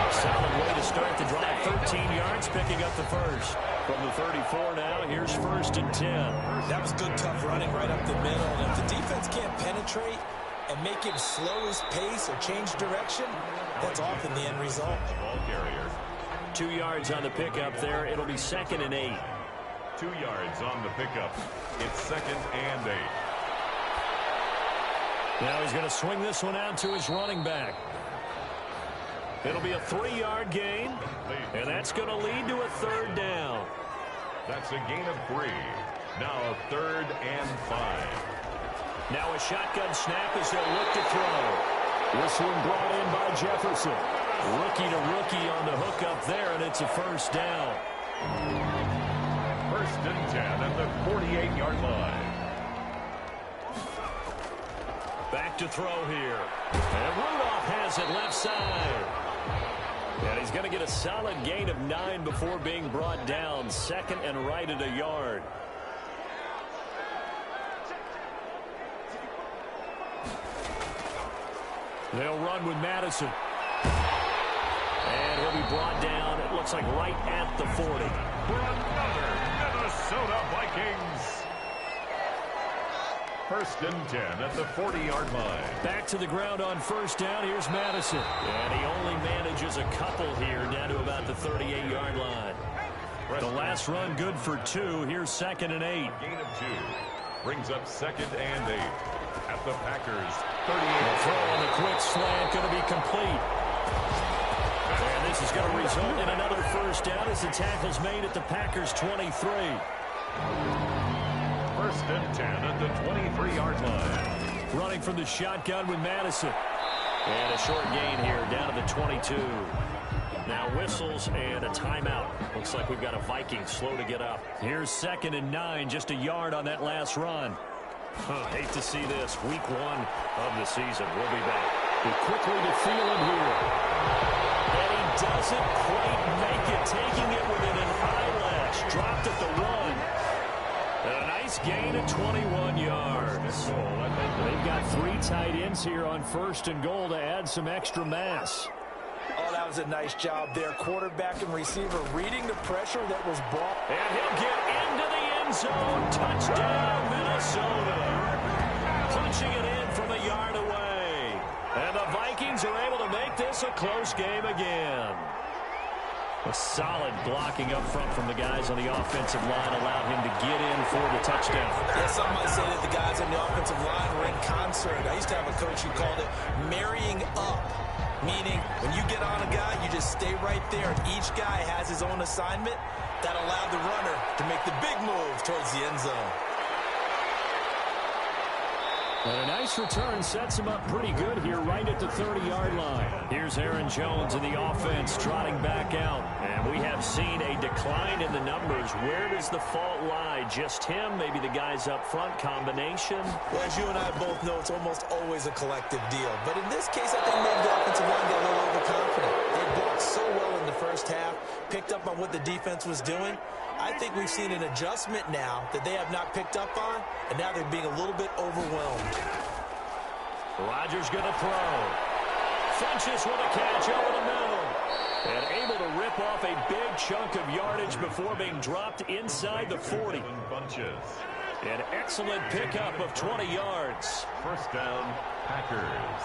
Solid way to start the drive. 13 yards, picking up the first. From the 34 now, here's 1st and 10. That was good, tough running right up the middle. And if the defense can't penetrate and make him slow his pace or change direction, that's often the end result. ball carrier. 2 yards on the pickup there. It'll be 2nd and 8. 2 yards on the pickup. It's 2nd and 8. Now he's going to swing this one out to his running back. It'll be a 3-yard gain, and that's going to lead to a 3rd down. That's a gain of 3. Now a 3rd and 5. Now a shotgun snap as they'll look to throw. This one brought in by Jefferson. Rookie to rookie on the hook up there, and it's a first down. 1st and 10 at the 48-yard line. Back to throw here. And Rudolph has it left side. And he's going to get a solid gain of 9 before being brought down. 2nd and right at a yard. They'll run with Madison. And he'll be brought down, it looks like right at the 40. For another Minnesota Vikings. 1st and 10 at the 40-yard line. Back to the ground on first down. Here's Madison. And he only manages a couple here down to about the 38-yard line. The last run good for 2. Here's 2nd and 8. Gain of 2. Brings up 2nd and 8 at the Packers 38. The throw on the quick slant going to be complete. And this is going to result in another 1st first down as the tackle's made at the Packers' 23. First and 10 at the 23-yard line. Running from the shotgun with Madison. And a short gain here down to the 22. Now whistles and a timeout. Looks like we've got a Vikings slow to get up. Here's 2nd and 9, just a yard on that last run. Hate to see this. Week 1 of the season. We'll be back. Quickly to Thielen here. And he doesn't quite make it, taking it within an eyelash. Dropped at the 1. And a nice gain of 21 yards. They've got 3 tight ends here on 1st and goal to add some extra mass. Oh, that was a nice job there. Quarterback and receiver reading the pressure that was brought. And he'll get into the end zone. Touchdown, Minnesota. Punching it in from a yard away. And the Vikings are able to make this a close game again. A solid blocking up front from the guys on the offensive line allowed him to get in for the touchdown. Yeah, some might say that the guys on the offensive line were in concert. I used to have a coach who called it marrying up. Meaning, when you get on a guy, you just stay right there. And each guy has his own assignment that allowed the runner to make the big move towards the end zone. And a nice return sets him up pretty good here right at the 30-yard line. Here's Aaron Jones in the offense trotting back out. And we have seen a decline in the numbers. Where does the fault lie? Just him? Maybe the guys up front combination? Well, as you and I both know, it's almost always a collective deal. But in this case, I think maybe the offensive line got a little overconfident. They blocked so well in the first half, picked up on what the defense was doing. I think we've seen an adjustment now that they have not picked up on, and now they're being a little bit overwhelmed. Rodgers going to throw. Funches with a catch over the middle. And able to rip off a big chunk of yardage before being dropped inside the 40. An excellent pickup of 20 yards. First down, Packers.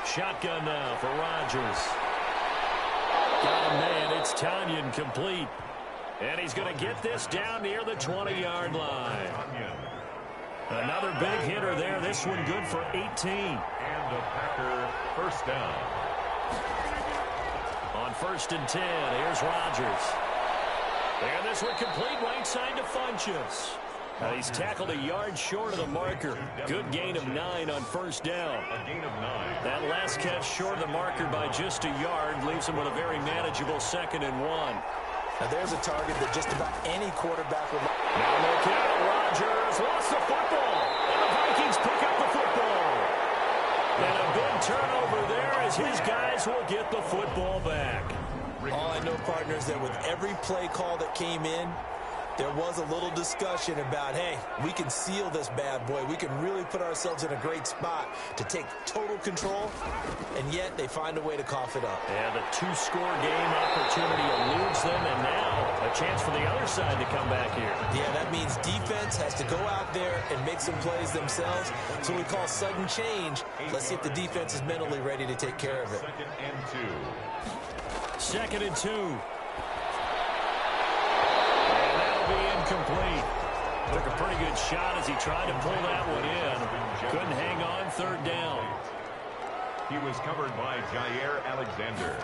Shotgun now for Rodgers. Got a man, it's Tanyan complete. And he's going to get this down near the 20-yard line. Another big hitter there. This one good for 18. And a Packer first down. On 1st and 10, here's Rodgers. And this one complete right side to Funches. He's tackled a yard short of the marker. Good gain of 9 on 1st down. A gain of 9. That last catch short of the marker by just a yard leaves him with a very manageable 2nd and 1. Now there's a target that just about any quarterback would like. Now look out, Rodgers lost the football. And the Vikings pick up the football. And a big turnover there as his guys will get the football back. All I know, partners, that with every play call that came in, there was a little discussion about, hey, we can seal this bad boy. We can really put ourselves in a great spot to take total control, and yet they find a way to cough it up. And the 2-score game opportunity eludes them, and now a chance for the other side to come back here. Yeah, that means defense has to go out there and make some plays themselves. So we call sudden change. Let's see if the defense is mentally ready to take care of it. 2nd and 2. Incomplete. Took a pretty good shot as he tried to pull that one in. Couldn't hang on. 3rd down. He was covered by Jair Alexander.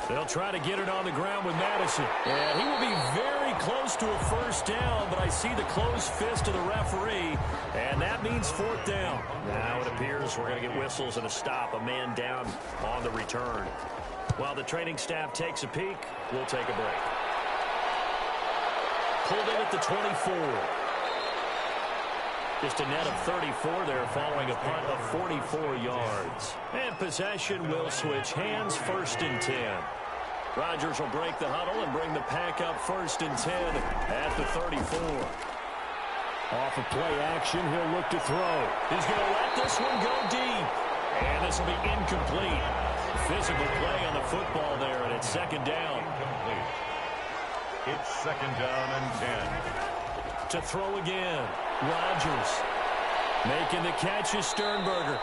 They'll try to get it on the ground with Madison. And he will be very close to a 1st down, but I see the closed fist of the referee, and that means 4th down. Now it appears we're going to get whistles and a stop. A man down on the return. While the training staff takes a peek, we'll take a break. Pulled in at the 24. Just a net of 34 there following a punt of 44 yards. And possession will switch hands. 1st and 10. Rodgers will break the huddle and bring the pack up 1st and 10 at the 34. Off of play action, he'll look to throw. He's going to let this one go deep. And this will be incomplete. Physical play on the football there, and it's 2nd down. Incomplete. It's 2nd down and 10. To throw again. Rodgers making the catch is Sternberger.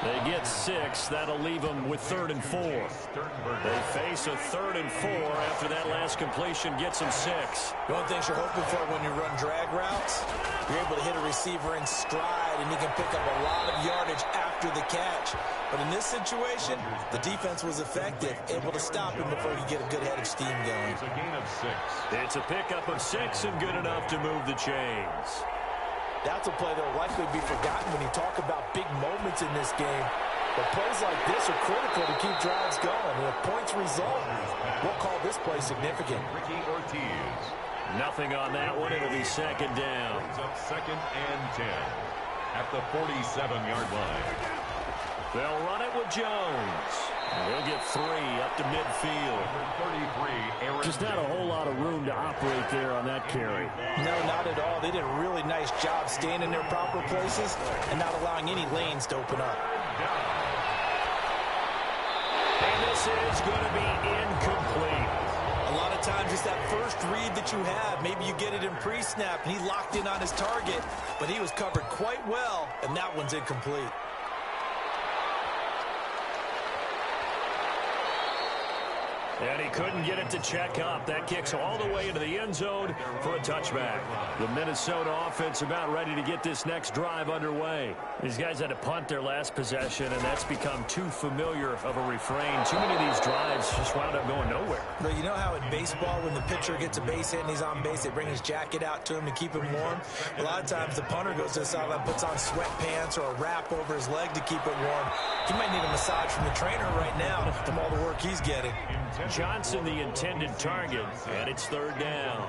They get 6. That'll leave them with 3rd and 4. They face a 3rd and 4 after that last completion gets them 6. The only things you're hoping for when you run drag routes, you're able to hit a receiver in stride inside, and he can pick up a lot of yardage after the catch. But in this situation, the defense was effective, able to stop him before he could get a good head of steam going. It's a gain of 6. It's a pickup of 6 and good enough to move the chains. That's a play that will likely be forgotten when you talk about big moments in this game. But plays like this are critical to keep drives going. And if points result, we'll call this play significant. Ricky Ortiz. Nothing on that one. It'll be second down. Brings up 2nd and 10 at the 47-yard line. They'll run it with Jones. He'll get 3 up to midfield. 33, Aaron Just not a whole lot of room to operate there on that carry. No, not at all. They did a really nice job staying in their proper places and not allowing any lanes to open up. And this is going to be incomplete. A lot of times it's that first read that you have. Maybe you get it in pre-snap, and he locked in on his target, but he was covered quite well, and that one's incomplete. And he couldn't get it to check up. That kicks all the way into the end zone for a touchback. The Minnesota offense about ready to get this next drive underway. These guys had to punt their last possession, and that's become too familiar of a refrain. Too many of these drives just wound up going nowhere. But you know how in baseball, when the pitcher gets a base hit and he's on base, they bring his jacket out to him to keep him warm? A lot of times the punter goes to the sideline, puts on sweatpants or a wrap over his leg to keep it warm. He might need a massage from the trainer right now from all the work he's getting. Johnson, the intended target, and it's 3rd down.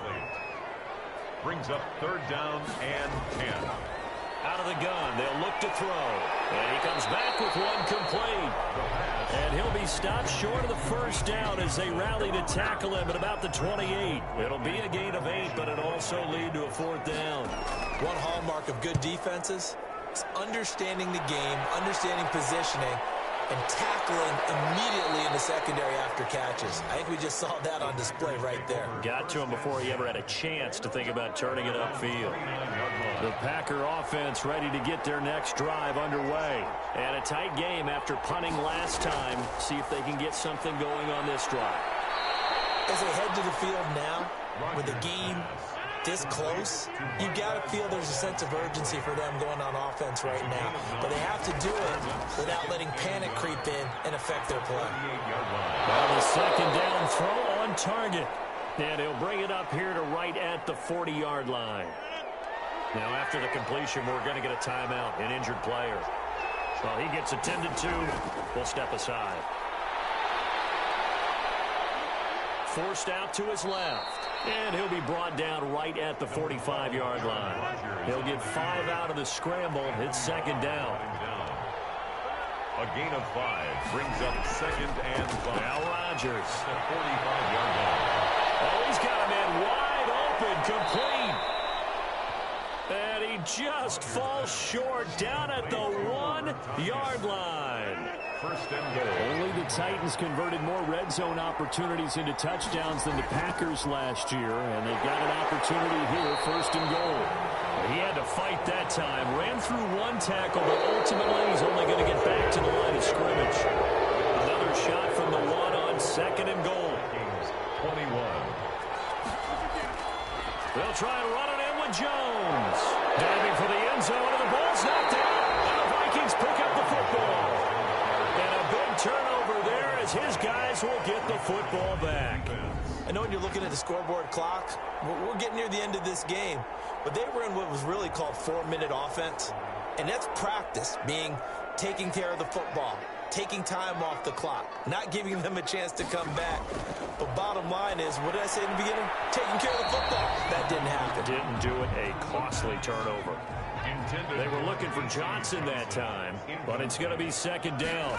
brings up 3rd down and 10. Out of the gun, they'll look to throw. And he comes back with one complete. And he'll be stopped short of the 1st down as they rally to tackle him at about the 28. It'll be a gain of 8, but it'll also lead to a 4th down. One hallmark of good defenses is understanding the game, understanding positioning, and tackling immediately in the secondary after catches. I think we just saw that on display right there. Got to him before he ever had a chance to think about turning it upfield. The Packer offense ready to get their next drive underway. And a tight game after punting last time. See if they can get something going on this drive. As they head to the field now, with the game this close, you've got to feel there's a sense of urgency for them going on offense right now. But they have to do it without letting panic creep in and affect their play. Well, the 2nd down throw on target. And he'll bring it up here to right at the 40-yard line. Now, after the completion, we're going to get a timeout, an injured player. Well, he gets attended to. We'll step aside. Forced out to his left. And he'll be brought down right at the 45-yard line. He'll get 5 out of the scramble. It's 2nd down. A gain of 5 brings up 2nd and 5. Now Rodgers. The 45-yard line. Oh, he's got a man wide open, complete. And he just falls short down at the 1-yard line. 1st and goal. Only the Titans converted more red zone opportunities into touchdowns than the Packers last year, and they've got an opportunity here, 1st and goal. He had to fight that time. Ran through one tackle, but ultimately he's only going to get back to the line of scrimmage. Another shot from the 1 on 2nd and goal. 21. They'll try and run it in with Jones. Diving for the end zone, and the ball's knocked out. And the Vikings pick up the football. And a big turnover there as his guys will get the football back. I know when you're looking at the scoreboard clock, we're getting near the end of this game, but they were in what was really called 4-minute offense, and that's practice, being taking care of the football, taking time off the clock, not giving them a chance to come back. But bottom line is, what did I say in the beginning? Taking care of the football. That didn't happen. Didn't do it, a costly turnover. They were looking for Johnson that time, but it's going to be 2nd down.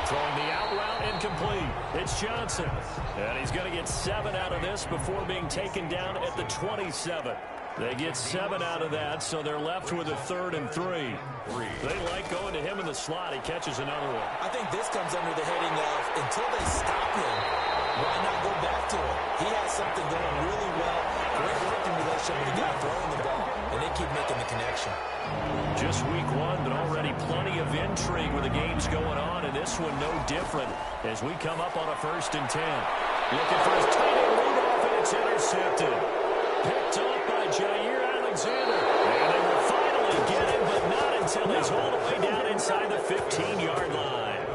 Throwing the out route incomplete. It's Johnson. And he's going to get 7 out of this before being taken down at the 27. They get 7 out of that, so they're left with a 3rd and 3. They like going to him in the slot. He catches another one. I think this comes under the heading of, until they stop him, why not go back to it? He has something going really well. Great working relationship with the guy throwing the ball, and they keep making the connection. Just week 1, but already plenty of intrigue with the games going on, and this one no different as we come up on a 1st and 10. Looking for his tight end Rudolph, and it's intercepted. Picked up by Jair Alexander. And they will finally get him, but not until he's all the way down inside the 15-yard line.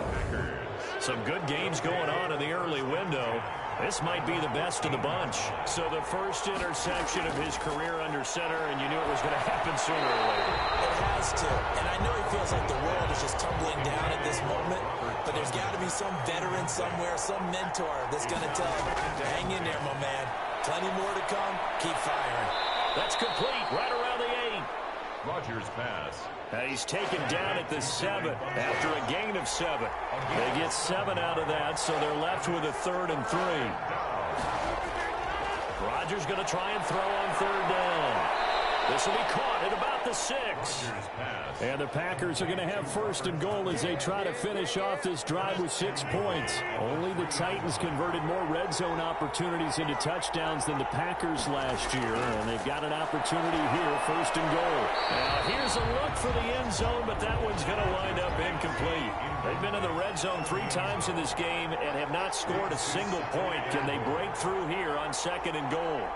Some good games going on in the early window. This might be the best of the bunch. So the first interception of his career under center, and you knew it was going to happen sooner or later. It has to. And I know he feels like the world is just tumbling down at this moment, but there's got to be some veteran somewhere, some mentor that's going to tell him, hang in there, my man. Plenty more to come. Keep firing. That's complete right around the 8. Rodgers pass. He's taken down at the 7 after a gain of 7. They get 7 out of that, so they're left with a 3rd and 3. Rodgers going to try and throw on 3rd down. This will be caught at about the 6. And the Packers are going to have 1st and goal as they try to finish off this drive with 6 points. Only the Titans converted more red zone opportunities into touchdowns than the Packers last year, and they've got an opportunity here, 1st and goal. Now here's a look for the end zone, but that one's going to wind up incomplete. They've been in the red zone 3 times in this game and have not scored a single point. Can they break through here on 2nd and goal?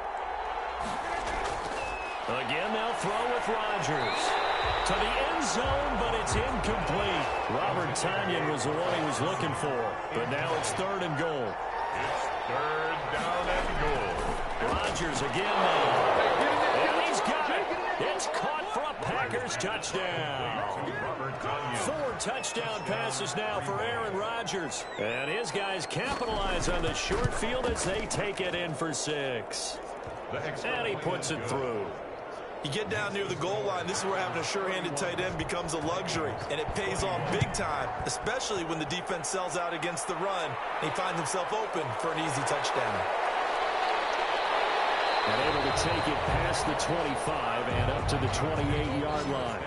Again, they'll throw with Rodgers. To the end zone, but it's incomplete. Robert Tonyan was the one he was looking for. But now it's 3rd and goal. It's 3rd down and goal. Rodgers again now. And he's got it. It's caught for a Packers touchdown. 4 touchdown passes now for Aaron Rodgers. And his guys capitalize on the short field as they take it in for 6. And he puts it through. You get down near the goal line, this is where having a sure-handed tight end becomes a luxury, and it pays off big time, especially when the defense sells out against the run, and he finds himself open for an easy touchdown. And able to take it past the 25 and up to the 28-yard line.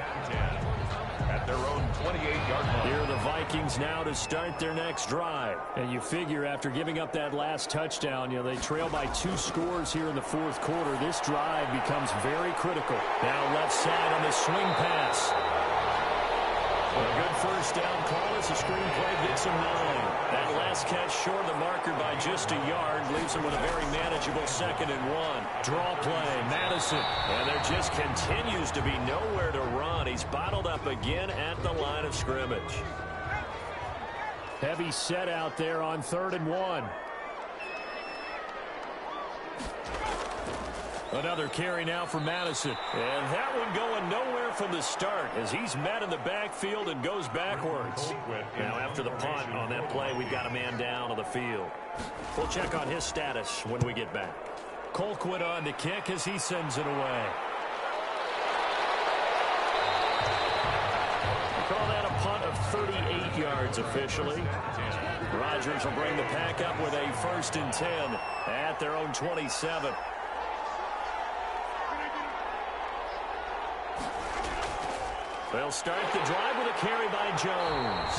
At their own 28-yard line. Here are the Vikings now to start their next drive. And you figure after giving up that last touchdown, they trail by 2 scores here in the 4th quarter. This drive becomes very critical. Now left side on the swing pass. A good 1st down call as the screenplay gets him 9. That last catch short of the marker by just a yard leaves him with a very manageable 2nd and 1. Draw play, Madison. And there just continues to be nowhere to run. He's bottled up again at the line of scrimmage. Heavy set out there on 3rd and 1. Another carry now for Madison. And that one going nowhere from the start as he's met in the backfield and goes backwards. Now after the punt on that play, we've got a man down on the field. We'll check on his status when we get back. Colquitt on to kick as he sends it away. Call that a punt of 38 yards officially. Rodgers will bring the pack up with a 1st and 10 at their own 27. They'll start the drive with a carry by Jones.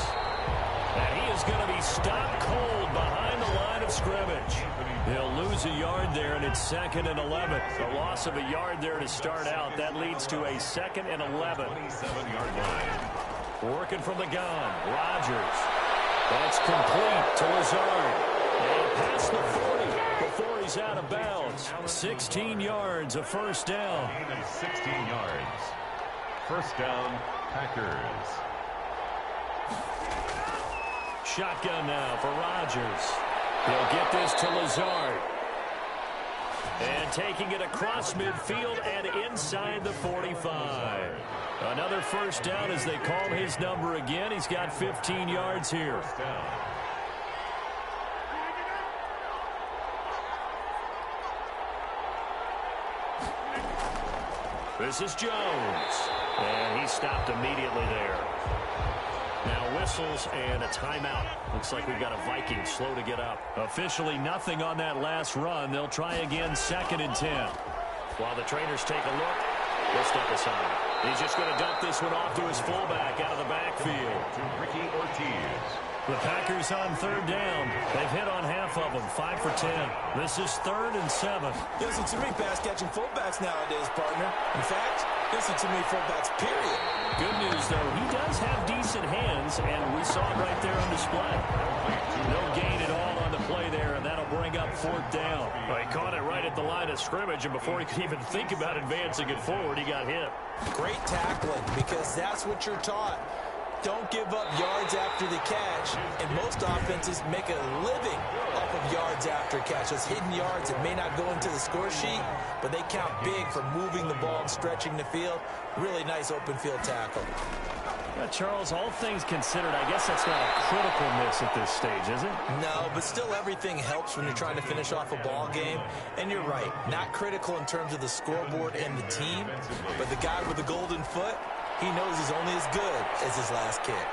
And he is going to be stopped cold behind the line of scrimmage. He'll lose a yard there, and it's 2nd and 11. A loss of a yard there to start out. That leads to a 2nd and 11. 27-yard line. Working from the gun. Rodgers. That's complete to Lazard. And past the 40 before he's out of bounds. 16 yards, a 1st down. 16 yards. 1st down, Packers. Shotgun now for Rodgers. He'll get this to Lazard. And taking it across midfield and inside the 45. Another 1st down as they call his number again. He's got 15 yards here. 1st down. This is Jones. And he stopped immediately there. Now whistles and a timeout. Looks like we've got a Viking slow to get up. Officially nothing on that last run. They'll try again 2nd and 10. While the trainers take a look, he'll step aside. He's just going to dump this one off to his fullback out of the backfield. To Ricky Ortiz. The Packers on 3rd down. They've hit on half of them, 5 for 10. This is 3rd and 7. You don't see too many pass-catching fullbacks nowadays, partner. In fact, you don't see too many fullbacks, period. Good news, though, he does have decent decent hands, and we saw it right there on display. No gain at all on the play there, and that'll bring up 4th down. Well, he caught it right at the line of scrimmage, and before he could even think about advancing it forward, he got hit. Great tackling, because that's what you're taught. Don't give up yards after the catch, and most offenses make a living off of yards after catch. Those hidden yards that may not go into the score sheet, but they count big for moving the ball and stretching the field. Really nice open field tackle. Charles, all things considered, I guess that's not a critical miss at this stage, is it? No, but still everything helps when you're trying to finish off a ball game. And you're right, not critical in terms of the scoreboard and the team, but the guy with the golden foot, he knows he's only as good as his last kick.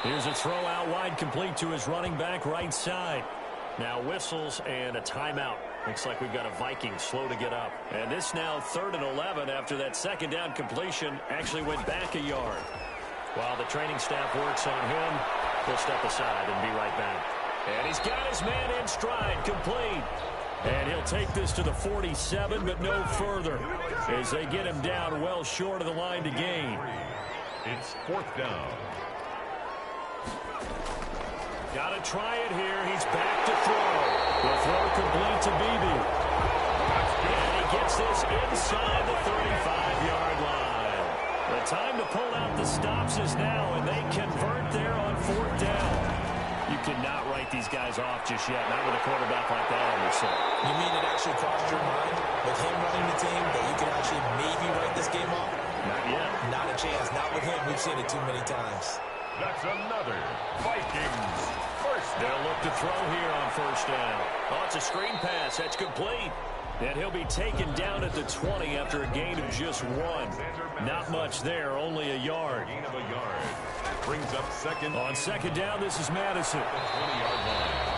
Here's a throw out wide, complete to his running back right side. Now whistles and a timeout. Looks like we've got a Vikings slow to get up. And this now 3rd and 11 after that 2nd down completion actually went back a yard. While the training staff works on him, he'll step aside and be right back. And he's got his man in stride, complete. And he'll take this to the 47, but no further, as they get him down well short of the line to gain. It's 4th down. Got to try it here. He's back to throw. The throw complete to Beebe. And he gets this inside the 35-yard line. The time to pull out the stops is now, and they convert there on 4th down. You cannot write these guys off just yet, not with a quarterback like that on your side. You mean it actually crossed your mind with him running the team that you can actually maybe write this game off? Not yet. Not a chance. Not with him. We've seen it too many times. That's another Vikings first down. They'll look to throw here on 1st down. Oh, it's a screen pass. That's complete. And he'll be taken down at the 20 after a gain of just 1. Not much there, only a yard. Gain of a yard. Brings up 2nd. On 2nd down, this is Madison. 20-yard line.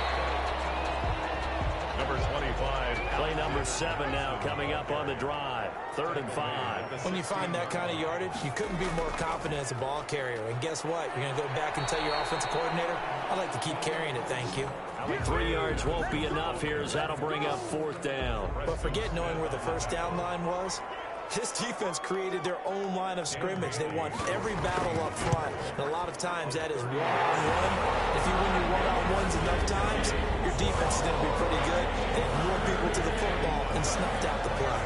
Number 25. Play number 7 now coming up on the drive. 3rd and 5. When you find that kind of yardage, you couldn't be more confident as a ball carrier. And guess what? You're going to go back and tell your offensive coordinator, I'd like to keep carrying it, thank you. 3 yards won't be enough here, as that'll bring up 4th down. But forget knowing where the 1st down line was. This defense created their own line of scrimmage. They won every battle up front. And a lot of times that is one-on-one. If you win your one-on-ones enough times, your defense is going to be pretty good. They had more people to the football and snuffed out the play.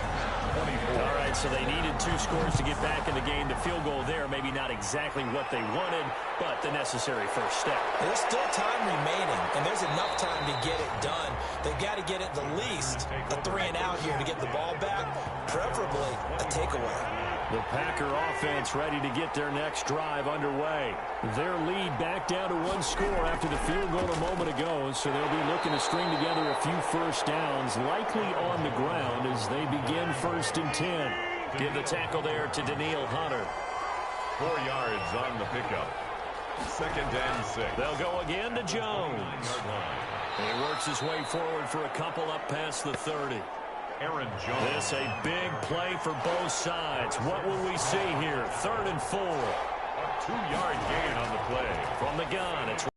All right, so they needed 2 scores to get back in the game. The field goal there, maybe not exactly what they wanted, but the necessary first step. There's still time remaining, and there's enough time to get it done. They've got to get at the least a 3-and-out here to get the ball back, preferably a takeaway. The Packer offense ready to get their next drive underway. Their lead back down to 1 score after the field goal a moment ago, so they'll be looking to string together a few first downs, likely on the ground as they begin 1st and 10. Give the tackle there to Daniil Hunter. 4 yards on the pickup. 2nd and 6. They'll go again to Jones. And he works his way forward for a couple up past the 30. Aaron Jones. This a big play for both sides. What will we see here? 3rd and 4. A 2-yard gain on the play. From the gun, it's...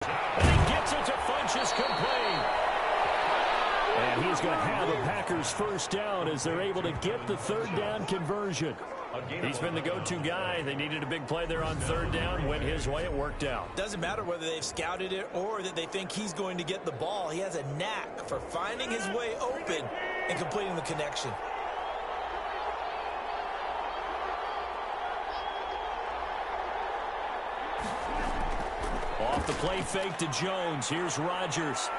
And he gets it to Funchess, complete. And he's going to have the Packers first down as they're able to get the 3rd down conversion. He's been the go-to guy. They needed a big play there on 3rd down. Went his way. It worked out. Doesn't matter whether they've scouted it or that they think he's going to get the ball. He has a knack for finding his way open and completing the connection. Off the play fake to Jones. Here's Rodgers.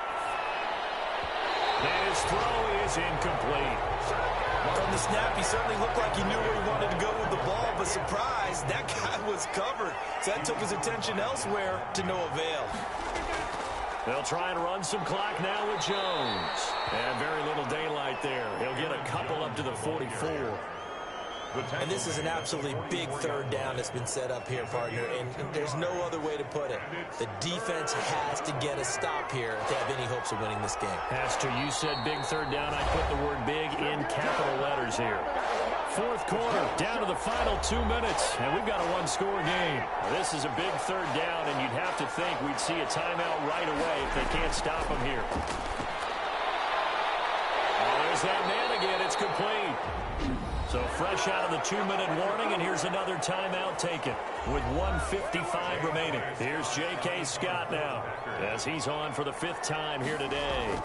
And his throw is incomplete. From the snap, he certainly looked like he knew where he wanted to go with the ball, but surprise, that guy was covered. So that took his attention elsewhere to no avail. They'll try and run some clock now with Jones. And very little daylight there. He'll get a couple up to the 44. And this is an absolutely big 3rd down that's been set up here, partner, and there's no other way to put it. The defense has to get a stop here to have any hopes of winning this game. Has to. You said big 3rd down. I put the word big in capital letters here. 4th quarter, down to the final 2 minutes, and we've got a 1-score game. This is a big 3rd down, and you'd have to think we'd see a timeout right away if they can't stop them here. Oh, there's that man again. It's complete. So fresh out of the 2-minute warning, and here's another timeout taken with 1:55 remaining. Here's J.K. Scott now as he's on for the 5th time here today.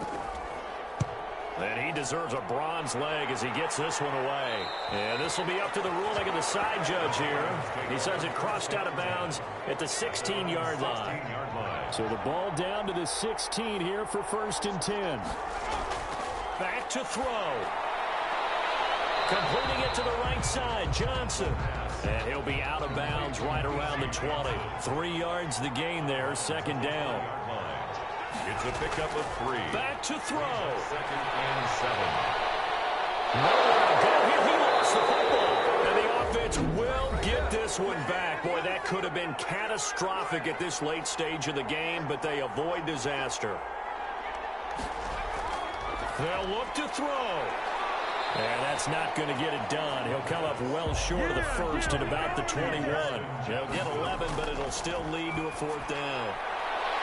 And he deserves a bronze leg as he gets this one away. And this will be up to the ruling of the side judge here. He says it crossed out of bounds at the 16-yard line. So the ball down to the 16 here for 1st and 10. Back to throw. Completing it to the right side, Johnson. And he'll be out of bounds right around the 20. 3 yards the gain there, 2nd down. It's a pickup of 3. Back to throw. 2nd and 7. Nowhere to go here. He lost the football. And the offense will get this one back. Boy, that could have been catastrophic at this late stage of the game, but they avoid disaster. They'll look to throw. And that's not going to get it done. He'll come up well short of the 1st at about the 21. He'll get 11, but it'll still lead to a 4th down.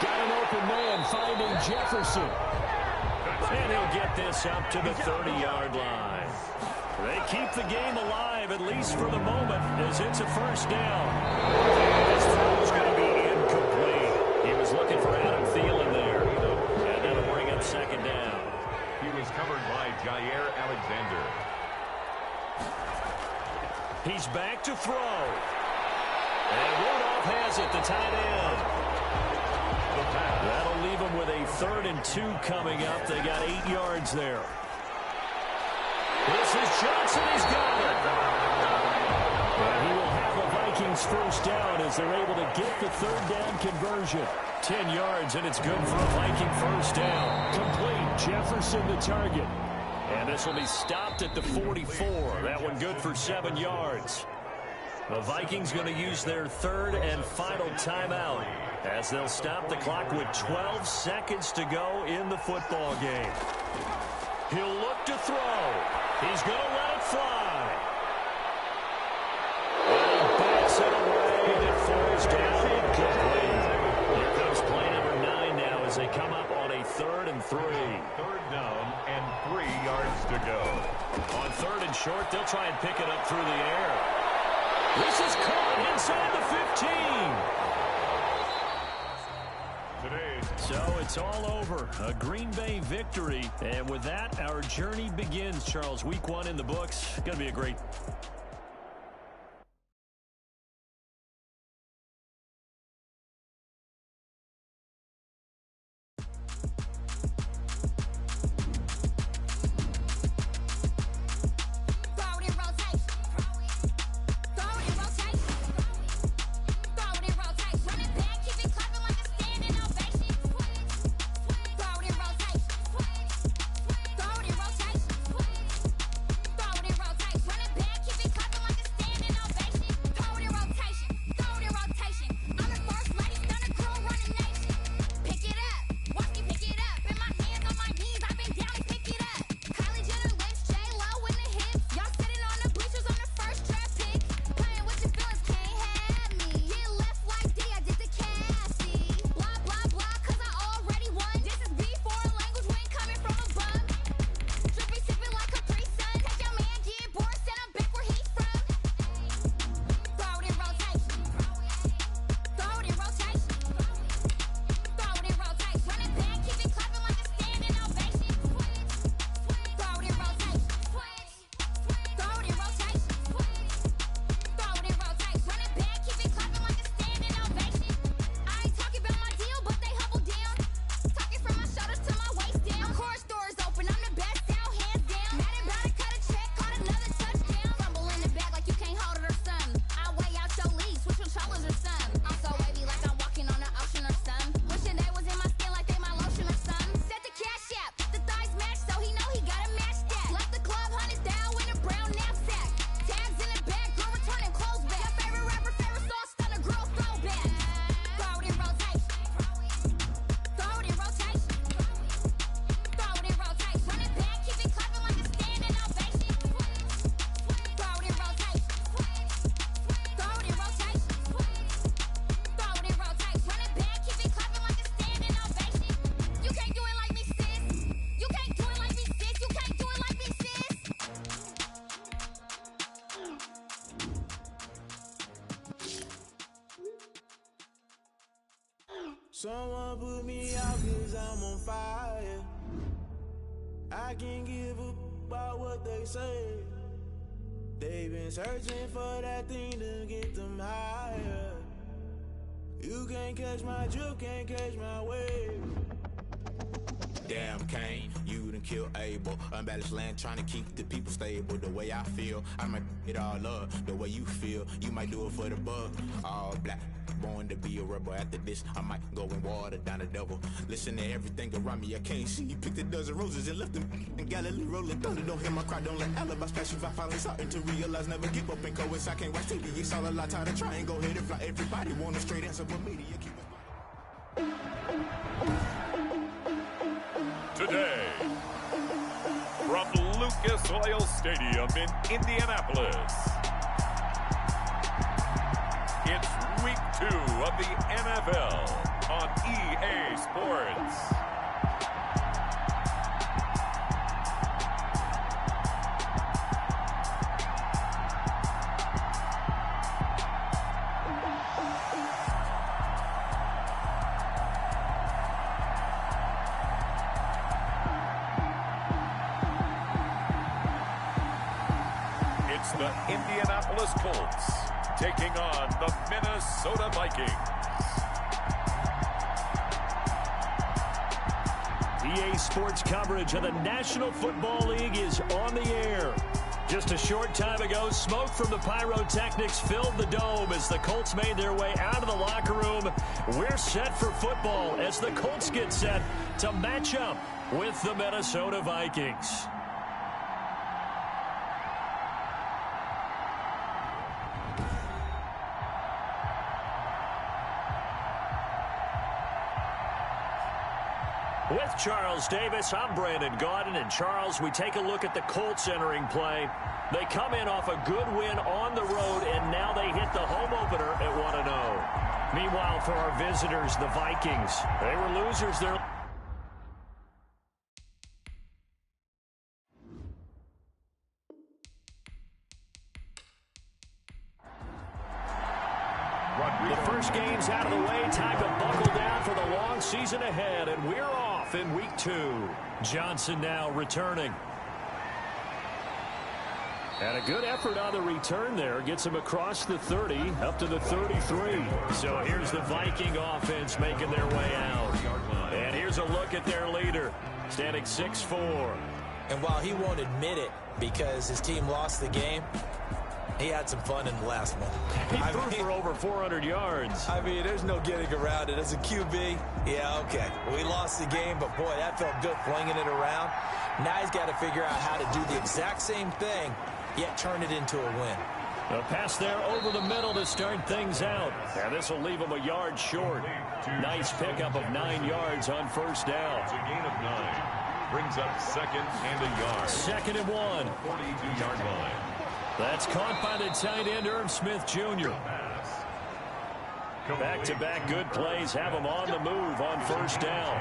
Got an open man finding Jefferson. And he'll get this up to the 30-yard line. They keep the game alive, at least for the moment, as it's a 1st down. This throw is going to be incomplete. He was looking for Adam Thielen there. And that'll bring up 2nd down. He was covered by Jair Alexander. He's back to throw. And Rudolph has it, the tight end. That'll leave them with a 3rd and 2 coming up. They got 8 yards there. This is Johnson. He's got it. And he will have the Vikings 1st down as they're able to get the 3rd down conversion. 10 yards, and it's good for a Viking 1st down. Complete. Jefferson the target. And this will be stopped at the 44. That one good for 7 yards. The Vikings going to use their 3rd and final timeout as they'll stop the clock with 12 seconds to go in the football game. He'll look to throw. He's going to let it fly. And he bats it away, and it falls down incomplete. Here comes play number 9 now as they come up on a 3rd and 3. 3rd down and 3 yards to go. On 3rd and short, they'll try and pick it up through the air. This is caught inside the 15. So it's all over. A Green Bay victory. And with that, our journey begins, Charles. Week 1 in the books. Going to be a great... Someone put me out 'cause I'm on fire. I can't give up about what they say. They've been searching for that thing to get them higher. You can't catch my drift, can't catch my wave. Damn, Kane, you done killed Abel. Unbalanced land, trying to keep the people stable. The way I feel, I might get all up. The way you feel, you might do it for the bug. All black, born to be a rebel. After this, I might go and water down the devil. Listen to everything around me, I can't see. You picked a dozen roses and left them in Galilee rolling thunder. Don't hear my cry, don't let alibis pass you. I finally starting to realize, never give up and coincide. I can't watch TV, it's all a lot. Time to try and go ahead and fly. Everybody want a straight answer, but media keep it. Today, from Lucas Oil Stadium in Indianapolis, it's Week 2 of the NFL on EA Sports. The Indianapolis Colts taking on the Minnesota Vikings. EA Sports coverage of the National Football League is on the air. Just a short time ago, smoke from the pyrotechnics filled the dome as the Colts made their way out of the locker room. We're set for football as the Colts get set to match up with the Minnesota Vikings. With Charles Davis, I'm Brandon Gaudin. And Charles, we take a look at the Colts entering play. They come in off a good win on the road, and now they hit the home opener at 1-0. Meanwhile, for our visitors, the Vikings, they were losers there. The first game's out of the way. Time to buckle down for the long season ahead, and we're off in Week 2. Johnson now returning. And a good effort on the return there. Gets him across the 30, up to the 33. So here's the Viking offense making their way out. And here's a look at their leader, standing 6'4". And while he won't admit it because his team lost the game, he had some fun in the last one. He threw for over 400 yards. I mean, there's no getting around it. As a QB, yeah, okay. We lost the game, but boy, that felt good flinging it around. Now he's got to figure out how to do the exact same thing, yet turn it into a win. A pass there over the middle to start things out. And this will leave him a yard short. Nice pickup of 9 yards on first down. It's a gain of 9. Brings up second and a yard. 2nd and 1. 42-yard line. That's caught by the tight end, Irv Smith Jr. Back-to-back good plays have him on the move on first down.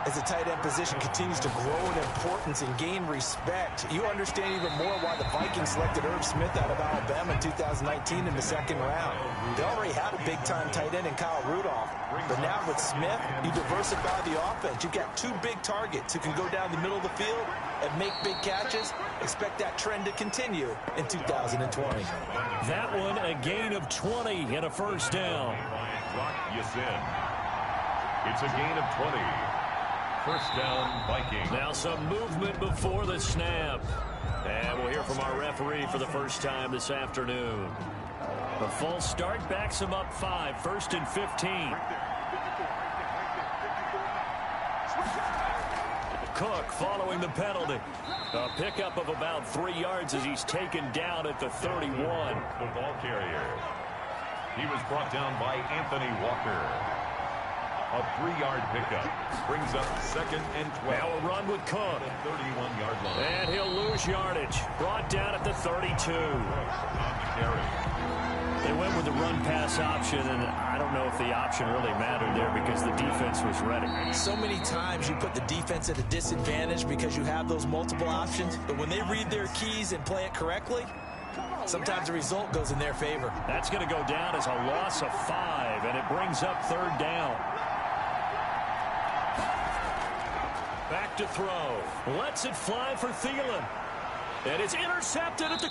As the tight end position continues to grow in importance and gain respect, you understand even more why the Vikings selected Irv Smith out of Alabama in 2019 in the 2nd round. They already had a big-time tight end in Kyle Rudolph, but now with Smith, you diversify the offense. You've got 2 big targets who can go down the middle of the field and make big catches. Expect that trend to continue in 2020. That one, a gain of 20 and a first down. It's a gain of 20. First down, Vikings. Now some movement before the snap. And we'll hear from our referee for the first time this afternoon. The false start backs him up 5, 1st and 15. Cook following the penalty. A pickup of about 3 yards as he's taken down at the 31. The ball carrier. He was brought down by Anthony Walker. A 3-yard pickup brings up 2nd and 12. Now a run with Cook. 31-yard line. And he'll lose yardage. Brought down at the 32. They went with the run-pass option, and I don't know if the option really mattered there because the defense was ready. So many times you put the defense at a disadvantage because you have those multiple options, but when they read their keys and play it correctly, sometimes the result goes in their favor. That's going to go down as a loss of 5, and it brings up 3rd down. Back to throw. Lets it fly for Thielen. And it's intercepted at the...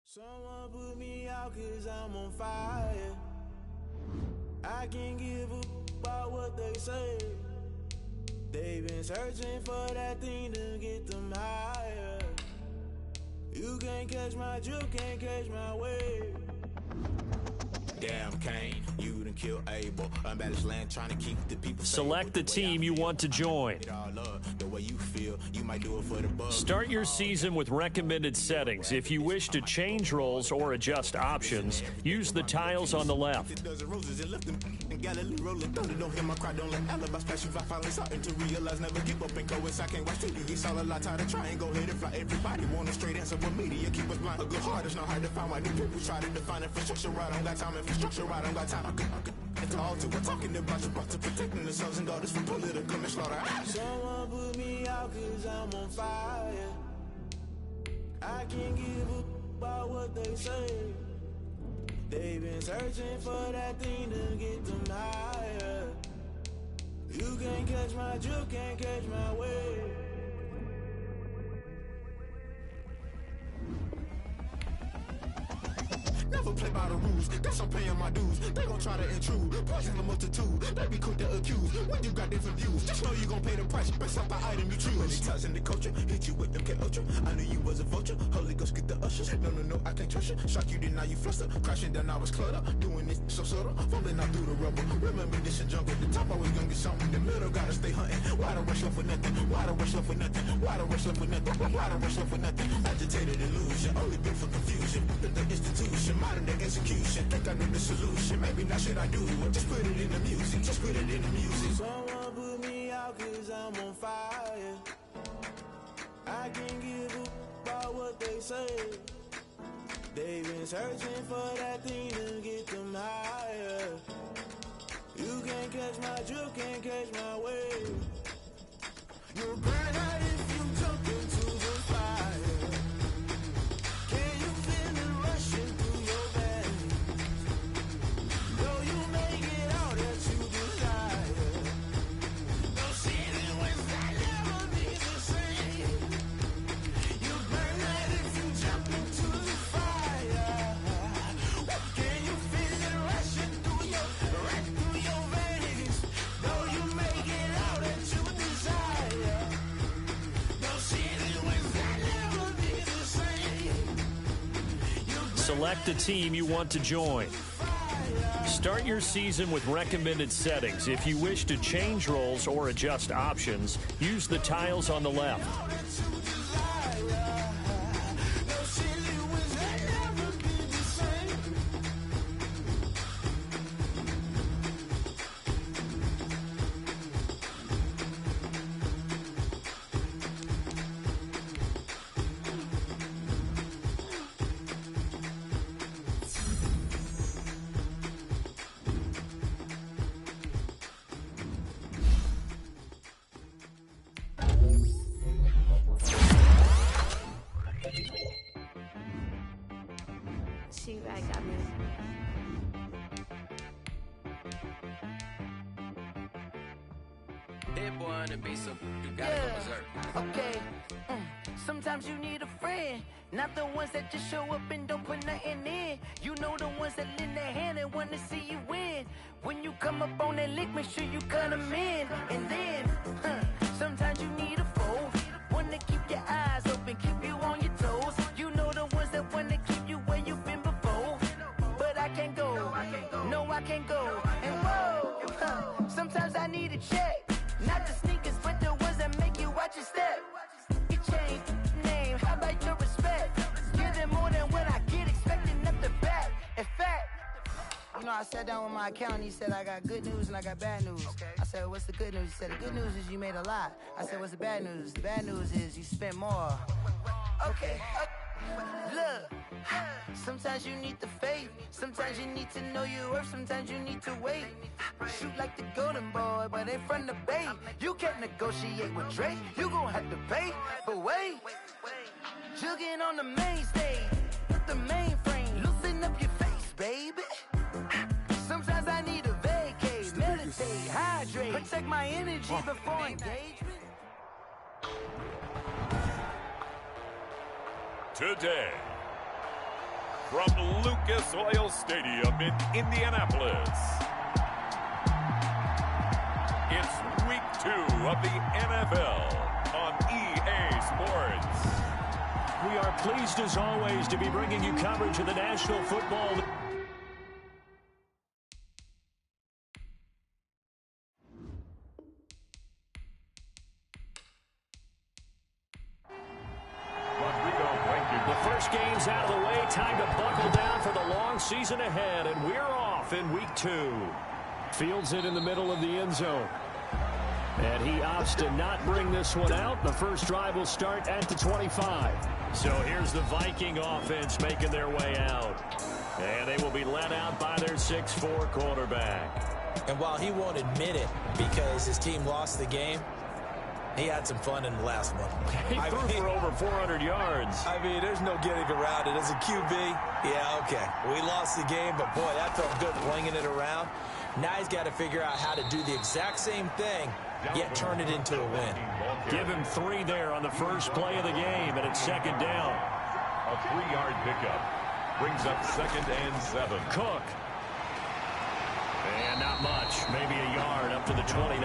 Someone put me out 'cause I'm on fire. I can't give a about what they say. They've been searching for that thing to get them higher. You can't catch my drift, can't catch my wave. Damn, Kane, you done killed Abel. Unbalanced land trying to keep the people. Select the team you want to join. The way you feel, you might do it for the bug. Start your season with recommended settings. If you wish to change roles or adjust options, use the tiles on the left. Galilee rolling thunder, don't hear my cry, don't let alibis pass you. I finally starting to realize, never give up and go. I can't watch TV, it's all a lot, tired of trying, go ahead and fly. Everybody want a straight answer, but media keep us blind. A good heart is not hard to find. Why new people try to define infrastructure right? I don't got time, infrastructure right, I don't got time. I could it's all to we're talking about you, about to protecting the sons and daughters from political and slaughter. Someone put me out 'cause I'm on fire. I can't give up about what they say. They've been searching for that thing to get them higher. You can't catch my drift, can't catch my wave. Never play by the rules, guess I'm paying my dues. They gon' try to intrude, poison the multitude. They be quick to accuse, when you got different views. Just know you gon' pay the price, based off the item you choose. Many times in the culture, hit you with them K Ultra. I knew you was a vulture, Holy Ghost get the ushers. No, I can't trust you. Shock you, then now you fluster. Crashing down, I was cluttered. Doing this so subtle, falling out through the rubble. Remember this and jungle, the top I was gonna get something. The middle gotta stay hunting. Why the rush left for nothing? Why the rush left for nothing? Why the rush left for nothing? Why the rush left for nothing? Agitated illusion, only built for confusion. The institution, modern day execution. Think I know the solution. Maybe not should I do it? Just put it in the music. Just put it in the music. Someone put me out 'cause I'm on fire. I can't give up about what they say. They've been searching for that thing to get them higher. You can't catch my drift, can't catch my wave. You'll burn out if you jump into the fire. Can you feel it rushing through your veins? Though you make it all that you desire. No city was that never be the same. You burn out if you jump into the fire. Can you feel it rushing through your veins? Though you make it all that you desire. No city was that never be the same. Select the team you want to join. Start your season with recommended settings. If you wish to change roles or adjust options, use the tiles on the left. I got me. That boy on the beat, so you gotta go berserk. Okay. Sometimes you need a friend, not the ones that just show up and don't put nothing in. You know the ones that lend their hand and want to see you win. When you come up on that lick, make sure you cut them in. And then, sometimes you need a foe, one to keep your eyes open, keep you on your toes. You know the ones that want to keep you where you've been before. But I can't go, no I can't go. And whoa, sometimes I need a check. Not the sneakers, but the ones that make you watch your step. You change name, how about your respect? Give them more than what I get, expecting up the back. In fact, you know, I sat down with my accountant, he said I got good news and I got bad news. I said, what's the good news? He said, the good news is you made a lot. I said, what's the bad news? The bad news is you spent more. Okay. Look, sometimes you need the faith. Sometimes you need to know your worth. Sometimes you need to wait. Shoot like the golden boy, but in front of Bay. You can't negotiate with Drake. You gon' have to pay. But wait, jugging on the main stage. Put the mainframe. Loosen up your face, baby. Sometimes I need a vacate. Meditate, hydrate. Protect my energy before engagement. Today, from Lucas Oil Stadium in Indianapolis, it's Week 2 of the NFL on EA Sports. We are pleased, as always, to be bringing you coverage of the National Football League. Games out of the way, time to buckle down for the long season ahead, and we're off in Week 2. Fields it in the middle of the end zone, and he opts to not bring this one out. The first drive will start at the 25. So here's the Viking offense making their way out, and they will be led out by their 6'4" quarterback. And while he won't admit it because his team lost the game, he had some fun in the last one. He threw for over 400 yards. I mean, there's no getting around it. As a QB, yeah, okay. We lost the game, but boy, that felt good flinging it around. Now he's got to figure out how to do the exact same thing, yet turn it into a win. Give him 3 there on the first play of the game, and it's second down. A 3-yard pickup brings up 2nd and 7. Cook. And not much, maybe a yard up to the 29.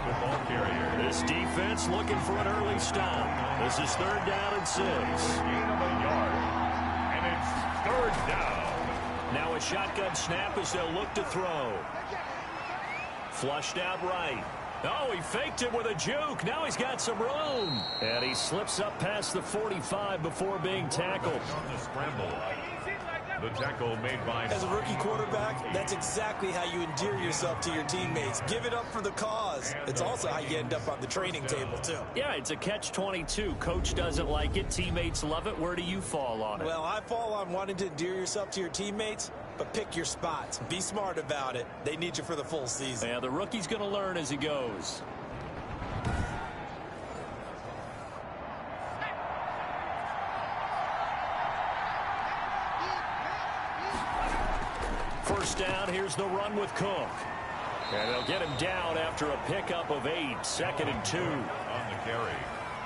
Football carrier. This defense looking for an early stop. This is 3rd down and 6. Gain of a yard, and it's 3rd down. Now a shotgun snap as they'll look to throw. Flushed out right. Oh, he faked it with a juke. Now he's got some room. And he slips up past the 45 before being tackled. On the scramble. The tackle made by... As a rookie quarterback, that's exactly how you endear yourself to your teammates. Give it up for the cause. It's also how you end up on the training table, too. Yeah, it's a catch-22. Coach doesn't like it. Teammates love it. Where do you fall on it? Well, I fall on wanting to endear yourself to your teammates, but pick your spots. Be smart about it. They need you for the full season. Yeah, the rookie's going to learn as he goes. First down, here's the run with Cook. And they'll get him down after a pickup of 8, 2nd and 2. On the carry.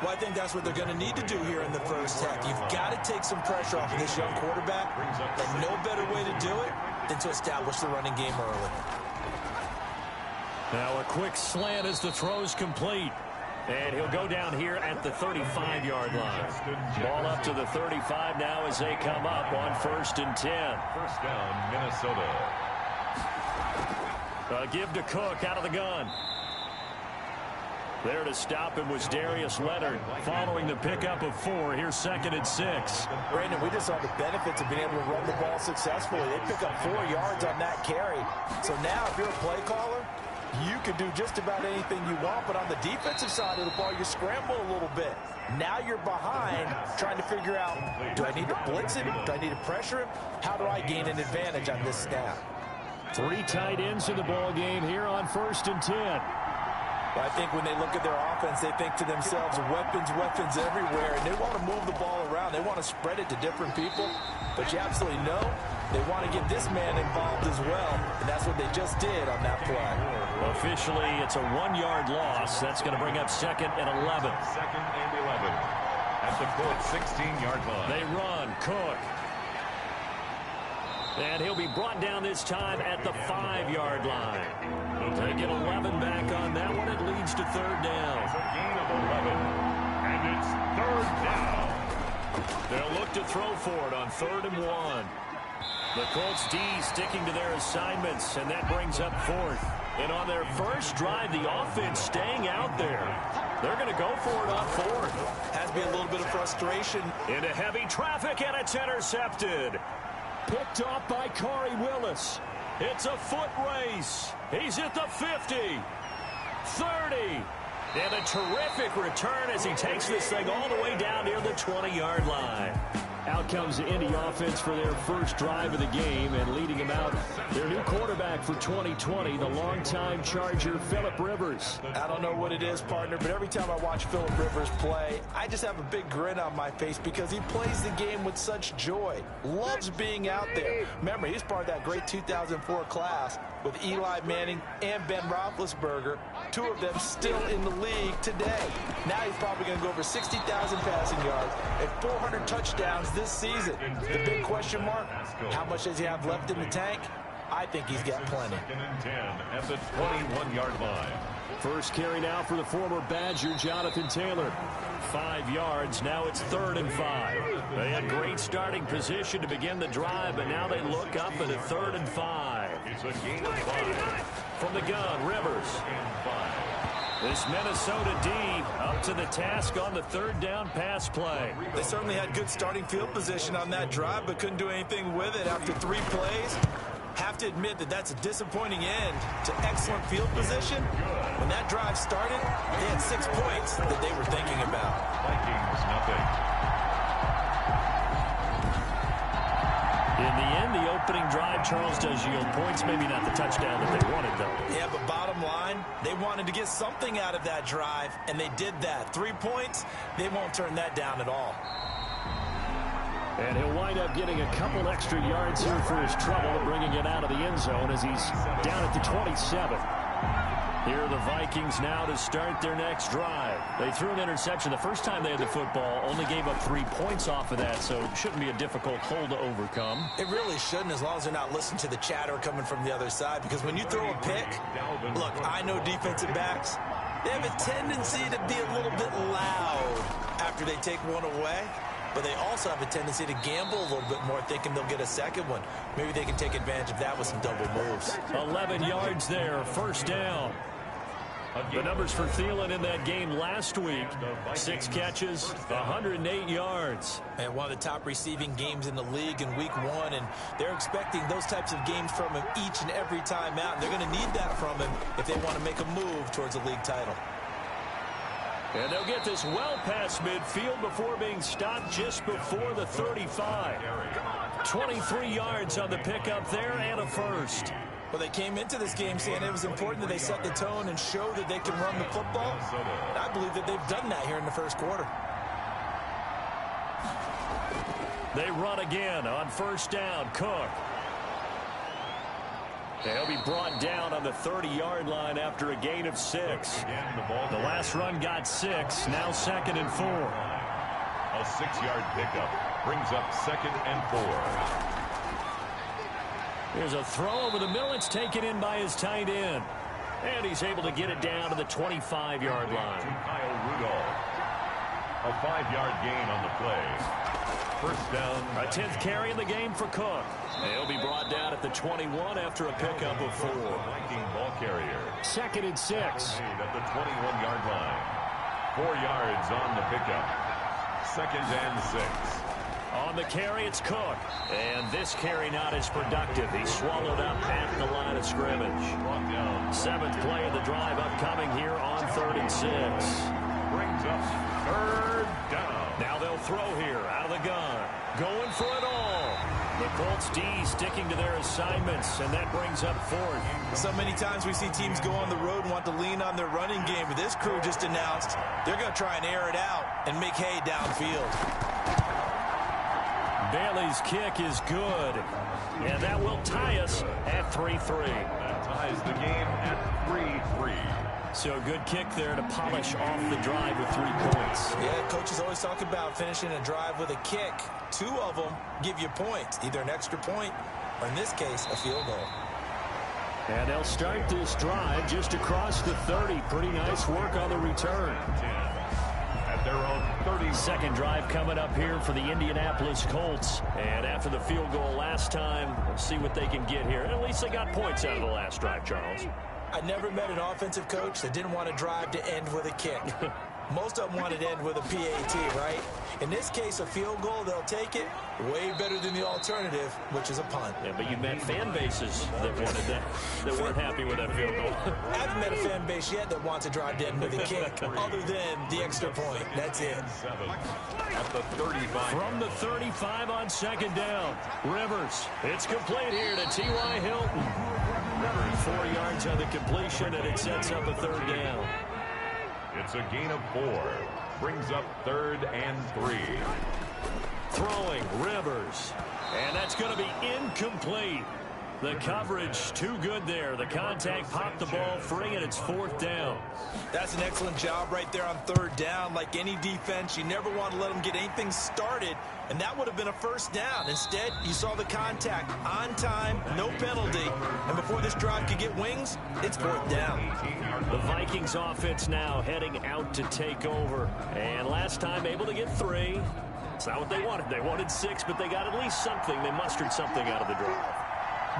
Well, I think that's what they're going to need to do here in the first half. You've got to take some pressure off of this young quarterback, and no better way to do it than to establish the running game early. Now a quick slant as the throw's complete. And he'll go down here at the 35-yard line. Ball up to the 35 now as they come up on 1st and 10. First down, Minnesota. Give to Cook out of the gun. There to stop him was Darius Leonard. Following the pickup of 4, here's 2nd and 6. Brandon, we just saw the benefits of being able to run the ball successfully. They pick up 4 yards on that carry. So now if you're a play caller, you can do just about anything you want, but on the defensive side of the ball, you scramble a little bit. Now you're behind, trying to figure out, do I need to blitz him? Do I need to pressure him? How do I gain an advantage on this snap? 3 tight ends in the ball game here on 1st and 10. Well, I think when they look at their offense, they think to themselves, weapons, weapons everywhere, and they want to move the ball around. They want to spread it to different people, but you absolutely know they want to get this man involved as well, and that's what they just did on that play. Officially, it's a 1-yard loss. That's going to bring up 2nd and 11. 2nd and 11 at the Colts 16-yard line. They run. Cook. And he'll be brought down this time at the 5-yard line. They get 11 back on that one. It leads to 3rd down. It's a gain of 11, and it's 3rd down. They'll look to throw for it on 3rd and 1. The Colts D sticking to their assignments, and that brings up 4th. And on their first drive, the offense staying out there. They're going to go for it on 4th. Has been a little bit of frustration. Into heavy traffic, and it's intercepted. Picked off by Corey Willis. It's a foot race. He's at the 50, 30, and a terrific return as he takes this thing all the way down near the 20-yard line. Out comes the Indy offense for their first drive of the game, and leading them out, their new quarterback for 2020, the longtime Charger, Phillip Rivers. I don't know what it is, partner, but every time I watch Phillip Rivers play, I just have a big grin on my face because he plays the game with such joy. Loves being out there. Remember, he's part of that great 2004 class with Eli Manning and Ben Roethlisberger, two of them still in the league today. Now he's probably going to go over 60,000 passing yards and 400 touchdowns this season. The big question mark, how much does he have left in the tank? I think he's got plenty. 2nd and 10 at the 21-yard line. First carry now for the former Badger, Jonathan Taylor. 5 yards. Now it's 3rd and 5. They had great starting position to begin the drive, but now they look up at a 3rd and 5. It's a gain of 5. From the gun, Rivers. This Minnesota D up to the task on the 3rd down pass play. They certainly had good starting field position on that drive, but couldn't do anything with it after 3 plays. Have to admit that that's a disappointing end to excellent field position. When that drive started, they had 6 points that they were thinking about. Vikings, nothing. In the end, the opening drive, Charles, does yield points. Maybe not the touchdown that they wanted, though. Yeah, but bottom line, they wanted to get something out of that drive, and they did that. 3 points, they won't turn that down at all. And he'll wind up getting a couple extra yards here for his trouble, bringing it out of the end zone as he's down at the 27. Here are the Vikings now to start their next drive. They threw an interception the first time they had the football, only gave up 3 points off of that, so it shouldn't be a difficult hole to overcome. It really shouldn't, as long as they're not listening to the chatter coming from the other side, because when you throw a pick, look, I know defensive backs, they have a tendency to be a little bit loud after they take one away. But they also have a tendency to gamble a little bit more, thinking they'll get a second one. Maybe they can take advantage of that with some double moves. 11 yards there, 1st down. The numbers for Thielen in that game last week, 6 catches, 108 yards. And one of the top receiving games in the league in week 1, and they're expecting those types of games from him each and every time out. And they're going to need that from him if they want to make a move towards a league title. And they'll get this well past midfield before being stopped just before the 35. 23 yards on the pickup there and a first. Well, they came into this game saying it was important that they set the tone and show that they can run the football. And I believe that they've done that here in the first quarter. They run again on 1st down. Cook. They'll be brought down on the 30-yard line after a gain of 6. The last run got 6. Now 2nd and 4. A 6-yard pickup brings up 2nd and 4. Here's a throw over the middle. It's taken in by his tight end. And he's able to get it down to the 25-yard line. To Kyle Rudolph. A 5-yard gain on the play. 1st down. A 10th carry in the game for Cook. He'll be brought down at the 21 after a pickup of 4. Viking ball carrier. 2nd and 6. At the 21-yard line. 4 yards on the pickup. 2nd and 6. On the carry, it's Cook. And this carry not as productive. He's swallowed up at the line of scrimmage. 7th play of the drive upcoming here on 3rd and 6. Brings up 3rd down. Now they'll throw here out of the gun. Going for it all. The Colts D sticking to their assignments, and that brings up 4th. So many times we see teams go on the road and want to lean on their running game, but this crew just announced they're going to try and air it out and make hay downfield. Bailey's kick is good, and that will tie us at 3-3. That ties the game at 3-3. So a good kick there to polish off the drive with 3 points. Yeah, coaches always talk about finishing a drive with a kick. 2 of them give you points, either an extra point or, in this case, a field goal. And they'll start this drive just across the 30. Pretty nice work on the return. At their own 30. Second drive coming up here for the Indianapolis Colts. And after the field goal last time, we'll see what they can get here. At least they got points out of the last drive, Charles. I never met an offensive coach that didn't want to drive to end with a kick. Most of them want it to end with a PAT, right? In this case, a field goal, they'll take it way better than the alternative, which is a punt. Yeah, but you met fan bases that wanted that weren't happy with that field goal. I haven't met a fan base yet that wants to drive to end with a kick, other than the extra point. That's it. At the 35. From the 35 on second down, Rivers. It's complete here to T.Y. Hilton. 4 yards on the completion, and it sets up a third down. It's a gain of 4. Brings up 3rd and 3. Throwing, Rivers. And that's going to be incomplete. The coverage too good there. The contact popped the ball free, and it's 4th down. That's an excellent job right there on 3rd down. Like any defense, you never want to let them get anything started, and that would have been a 1st down. Instead, you saw the contact on time, no penalty, and before this drive could get wings, it's 4th down. The Vikings offense now heading out to take over, and last time able to get 3. It's not what they wanted. They wanted 6, but they got at least something. They mustered something out of the drive.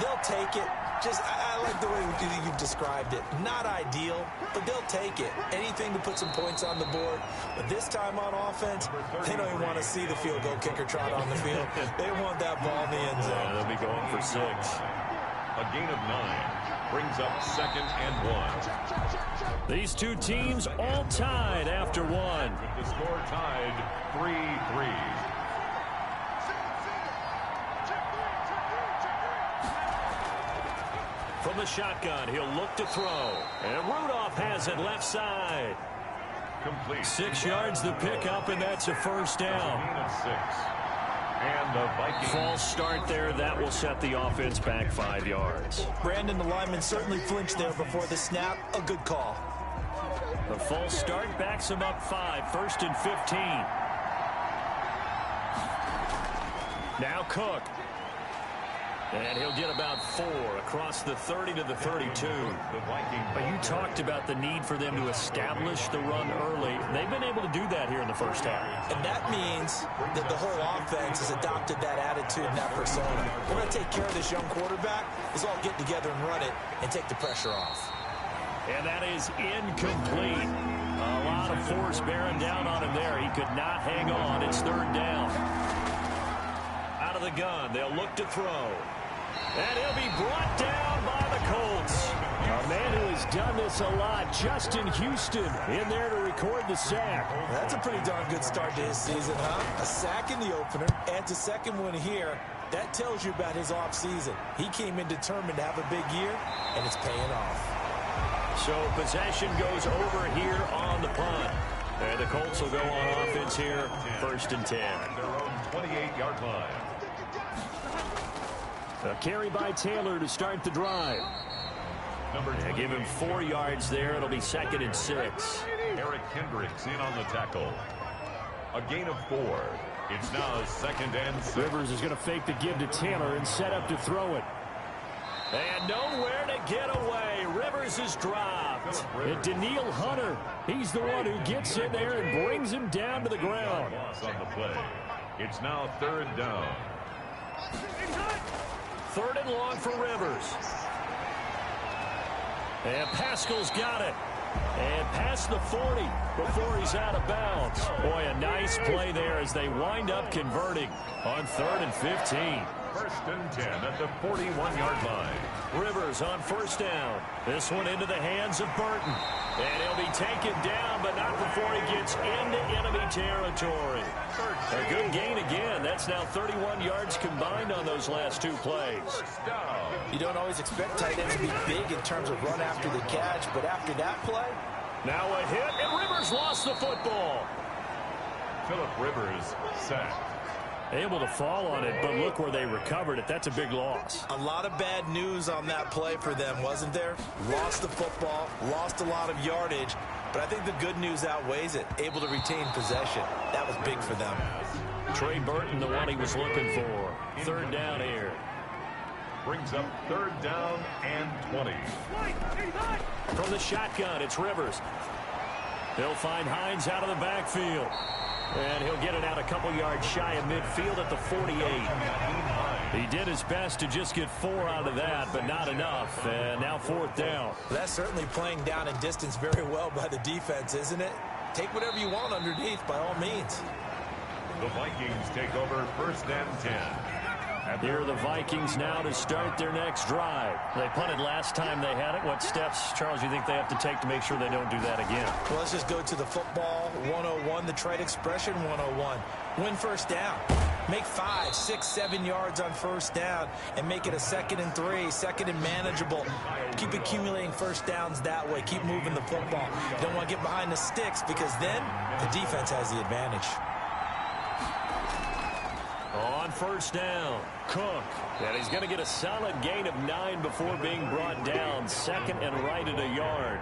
They'll take it. I like the way you've described it. Not ideal, but they'll take it. Anything to put some points on the board. But this time on offense, they don't even want to see the field goal kicker trot on the field. They want that ball in the end zone. Yeah, they'll be going for 6. A gain of 9. Brings up 2nd and 1. These two teams all tied after 1. With the score tied 3-3. From the shotgun, he'll look to throw. And Rudolph has it left side. Complete. 6 yards the pickup, and that's a 1st down. Gain of 6. And the Vikings. False start there. That will set the offense back 5 yards. Brandon, the lineman certainly flinched there before the snap. A good call. The false start backs him up 5. 1st and 15. Now Cook. And he'll get about 4 across the 30 to the 32. But you talked about the need for them to establish the run early. They've been able to do that here in the first half. And that means that the whole offense has adopted that attitude and that persona. We're going to take care of this young quarterback. Let's all get together and run it and take the pressure off. And that is incomplete. A lot of force bearing down on him there. He could not hang on. It's 3rd down. Out of the gun, they'll look to throw. And he'll be brought down by the Colts. A man who has done this a lot, Justin Houston, in there to record the sack. That's a pretty darn good start to his season, huh? A sack in the opener, adds a second one here. That tells you about his offseason. He came in determined to have a big year, and it's paying off. So possession goes over here on the punt. And the Colts will go on offense here, 1st and 10. Their own 28-yard line. A carry by Taylor to start the drive. Give him 4 yards there. It'll be 2nd and 6. Eric Hendricks in on the tackle. A gain of 4. It's now 2nd and 6. Rivers is going to fake the give to Taylor and set up to throw it. And nowhere to get away. Rivers is dropped. And Daniil Hunter, he's the one who gets in there and brings him down to the ground. Loss on the play. It's now 3rd down. 3rd and long for Rivers. And Pascal's got it. And past the 40 before he's out of bounds. Boy, a nice play there as they wind up converting on 3rd and 15. 1st and 10 at the 41-yard line. Rivers on 1st down. This one into the hands of Burton. And he'll be taken down, but not before he gets into enemy territory. A good gain again. That's now 31 yards combined on those last 2 plays. You don't always expect tight ends to be big in terms of run after the catch, but after that play. Now a hit, and Rivers lost the football. Phillip Rivers sacked. Able to fall on it, but look where they recovered it. That's a big loss. A lot of bad news on that play for them, wasn't there? Lost the football, lost a lot of yardage, but I think the good news outweighs it. Able to retain possession. That was big for them. Trey Burton, the one he was looking for. 3rd down here. Brings up 3rd down and 20. From the shotgun, it's Rivers. They'll find Hines out of the backfield. And he'll get it out a couple yards shy of midfield at the 48. He did his best to just get 4 out of that, but not enough. And now 4th down. That's certainly playing down in distance very well by the defense, isn't it? take whatever you want underneath by all means. The Vikings take over 1st and 10. Here are the Vikings now to start their next drive. They punted last time they had it. What steps, Charles, you think they have to take to make sure they don't do that again? Well, let's just go to the football 101, the trade expression 101. Win first down. Make 5, 6, 7 yards on first down and make it a 2nd and 3, 2nd and manageable. Keep accumulating first downs that way. Keep moving the football. You don't want to get behind the sticks because then the defense has the advantage. On first down, Cook. And he's going to get a solid gain of 9 before being brought down. 2nd and right at a yard.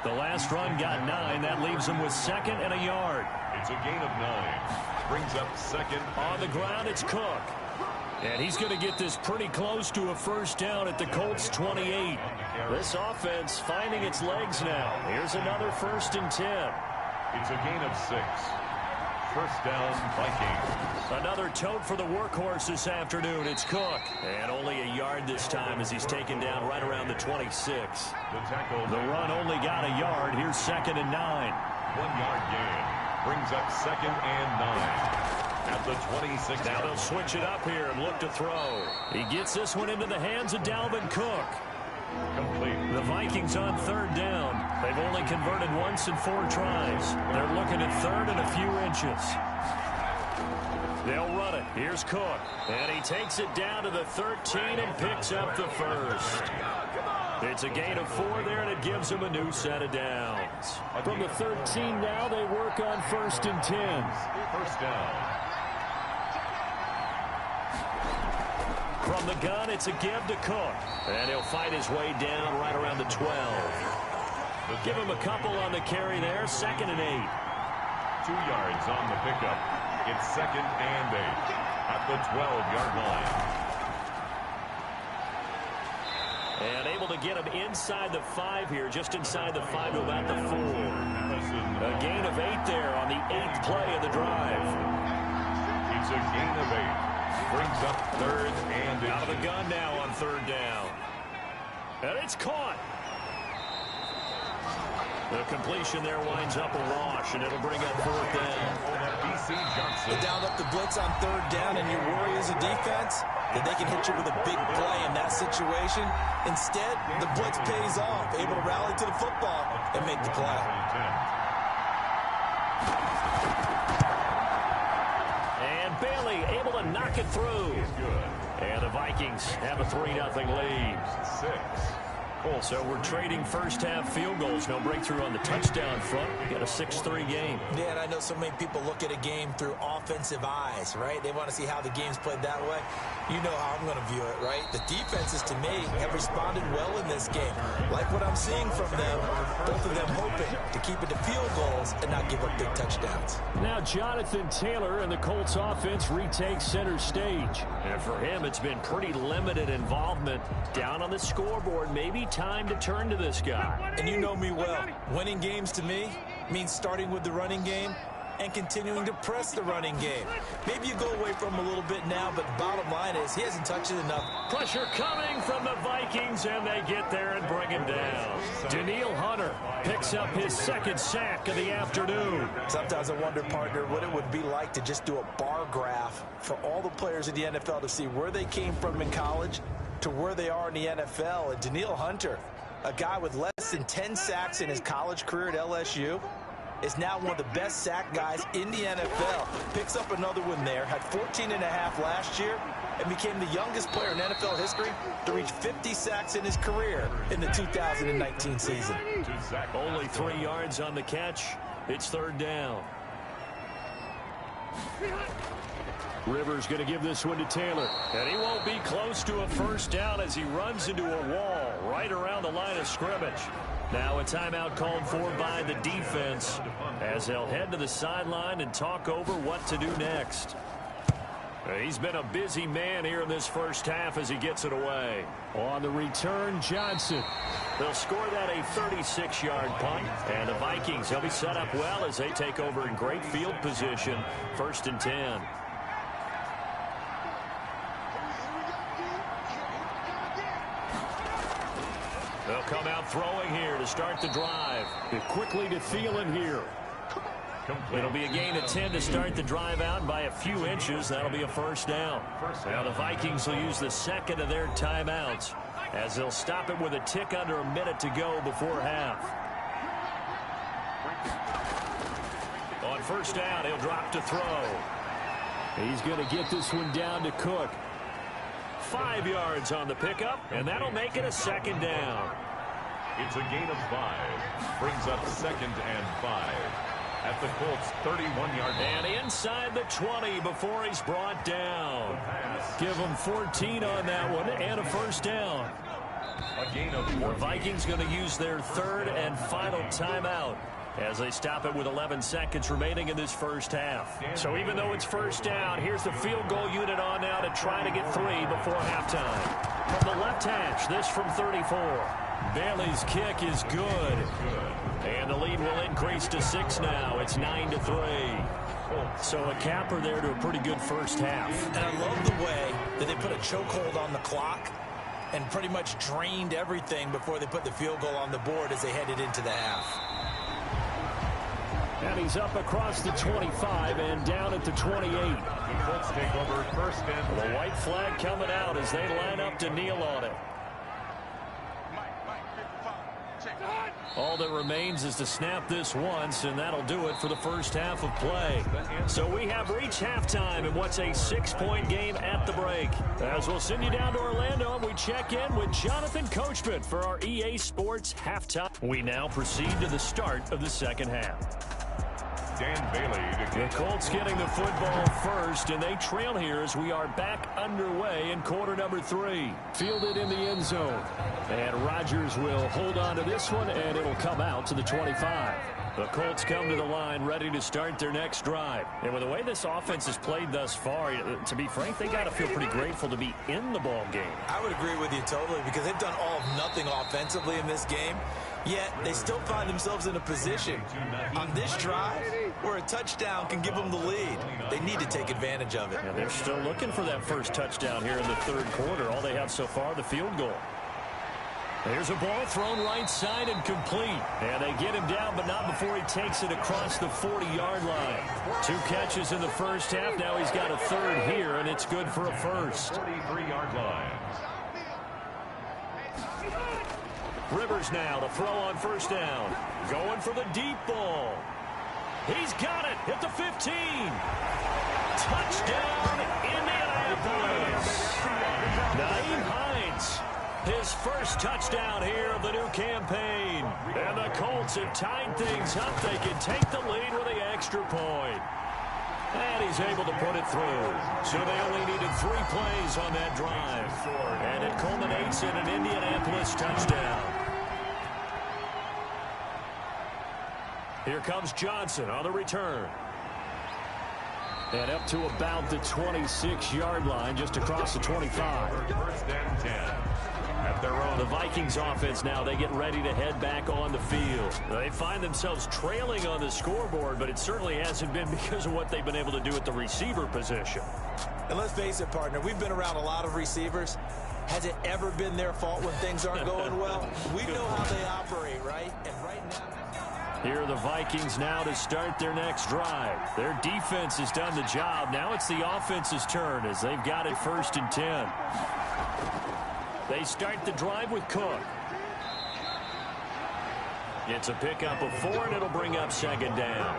The last run got 9. That leaves him with 2nd and a yard. It's a gain of 9. Brings up 2nd. On the ground, it's Cook. And he's going to get this pretty close to a first down at the Colts 28. This offense finding its legs now. Here's another 1st and 10. It's a gain of 6. First down, Vikings. Another tote for the workhorse this afternoon. It's Cook. And only a yard this time as he's taken down right around the 26. The run only got a yard. Here's 2nd and 9. 1-yard gain. Brings up 2nd and 9. At the 26. Now they'll switch it up here and look to throw. He gets this one into the hands of Dalvin Cook. Complete. The Vikings on 3rd down. They've only converted once in 4 tries. They're looking at 3rd and a few inches. They'll run it. Here's Cook. And he takes it down to the 13 and picks up the 1st. It's a gain of 4 there, and it gives him a new set of downs. From the 13 now, they work on 1st and 10. First down. From the gun, it's a give to Cook. And he'll fight his way down right around the 12. Give him a couple on the carry there. 2nd and 8. 2 yards on the pickup. It's 2nd and 8. At the 12-yard line. And able to get him inside the 5 here. Just inside the 5 to about the 4. A gain of 8 there on the 8th play of the drive. It's a gain of 8. Brings up 3rd and out of the gun now on 3rd down. And it's caught. The completion there winds up a wash, and it'll bring up 4th down. They downed up the blitz on 3rd down, and you worry as a defense that they can hit you with a big play in that situation. Instead, the blitz pays off, able to rally to the football and make the play. Bailey able to knock it through. And the Vikings have a 3-0 lead. 6. So we're trading first half field goals. No breakthrough on the touchdown front. We got a 6-3 game. Yeah, and I know so many people look at a game through offensive eyes, right? They want to see how the game's played that way. You know how I'm going to view it, right? The defenses, to me, have responded well in this game. Like what I'm seeing from them, both of them hoping to keep it to field goals and not give up big touchdowns. Now Jonathan Taylor and the Colts offense retake center stage. And for him, it's been pretty limited involvement down on the scoreboard. Maybe time to turn to this guy. And you know me well. Winning games to me means starting with the running game and continuing to press the running game. Maybe you go away from him a little bit now, but the bottom line is he hasn't touched it enough. Pressure coming from the Vikings, and they get there and bring him down. Danielle Hunter picks up his 2nd sack of the afternoon. Sometimes I wonder, partner, what it would be like to just do a bar graph for all the players in the NFL to see where they came from in college to where they are in the NFL. And Danielle Hunter, a guy with less than 10 sacks in his college career at LSU, is now one of the best sack guys in the NFL. Picks up another one there, had 14.5 last year, and became the youngest player in NFL history to reach 50 sacks in his career in the 2019 season. Only 3 yards on the catch. It's 3rd down. Rivers going to give this one to Taylor. And he won't be close to a first down as he runs into a wall right around the line of scrimmage. Now a timeout called for by the defense as they'll head to the sideline and talk over what to do next. He's been a busy man here in this first half as he gets it away. On the return, Johnson. They'll score that a 36-yard punt. And the Vikings, they'll be set up well as they take over in great field position. 1st and 10. They'll come out throwing here to start the drive. Quickly to Thielen here. It'll be a gain of 10 to start the drive out. By a few inches, that'll be a first down. Now the Vikings will use the second of their timeouts as they'll stop it with a tick under a minute to go before half. On first down, he'll drop to throw. He's going to get this one down to Cook. 5 yards on the pickup, and that'll make it a second down. It's a gain of 5. Brings up 2nd and 5. At the Colts' 31-yard line. And inside the 20 before he's brought down. Give him 14 on that one and a first down. A gain of 14. The Vikings going to use their third and final timeout as they stop it with 11 seconds remaining in this first half. So even though it's first down, here's the field goal unit on now to try to get 3 before halftime. From the left hash, this from 34. Bailey's kick is good. And the lead will increase to 6 now. It's 9-3. So a capper there to a pretty good first half. And I love the way that they put a chokehold on the clock and pretty much drained everything before they put the field goal on the board as they headed into the half. And he's up across the 25 and down at the 28. The Colts take over 1st and 10. The white flag coming out as they line up to kneel on it. All that remains is to snap this once, and that'll do it for the first half of play. So we have reached halftime in what's a 6-point game at the break. As we'll send you down to Orlando, and we check in with Jonathan Coachman for our EA Sports halftime. We now proceed to the start of the second half. Dan Bailey. The Colts getting the football first, and they trail here as we are back underway in quarter number 3. Fielded in the end zone. And Rodgers will hold on to this one, and it'll come out to the 25. The Colts come to the line ready to start their next drive. And with the way this offense has played thus far, to be frank, they got to feel pretty grateful to be in the ball game. I would agree with you totally because they've done all of nothing offensively in this game. Yet they still find themselves in a position on this drive where a touchdown can give them the lead. They need to take advantage of it. And they're still looking for that first touchdown here in the third quarter. All they have so far, the field goal. There's a ball thrown right side and complete. And they get him down, but not before he takes it across the 40-yard line. 2 catches in the first half. Now he's got a third here, and it's good for a first. 43-yard line. Rivers now to throw on first down. Going for the deep ball. He's got it at the 15. Touchdown, Indianapolis. Naeem Hines, his first touchdown here of the new campaign. And the Colts have tied things up. They can take the lead with the extra point. And he's able to put it through. So they only needed 3 plays on that drive. And it culminates in an Indianapolis touchdown. Here comes Johnson on the return. And up to about the 26-yard line, just across the 25. 1st and 10. At their own. The Vikings offense now, they get ready to head back on the field. They find themselves trailing on the scoreboard, but it certainly hasn't been because of what they've been able to do at the receiver position. And let's face it, partner, we've been around a lot of receivers. Has it ever been their fault when things aren't going well? We know how they operate, right? And right now... Here are the Vikings now to start their next drive. Their defense has done the job. Now it's the offense's turn as they've got it 1st and 10. They start the drive with Cook. It's a pickup of 4, and it'll bring up 2nd down.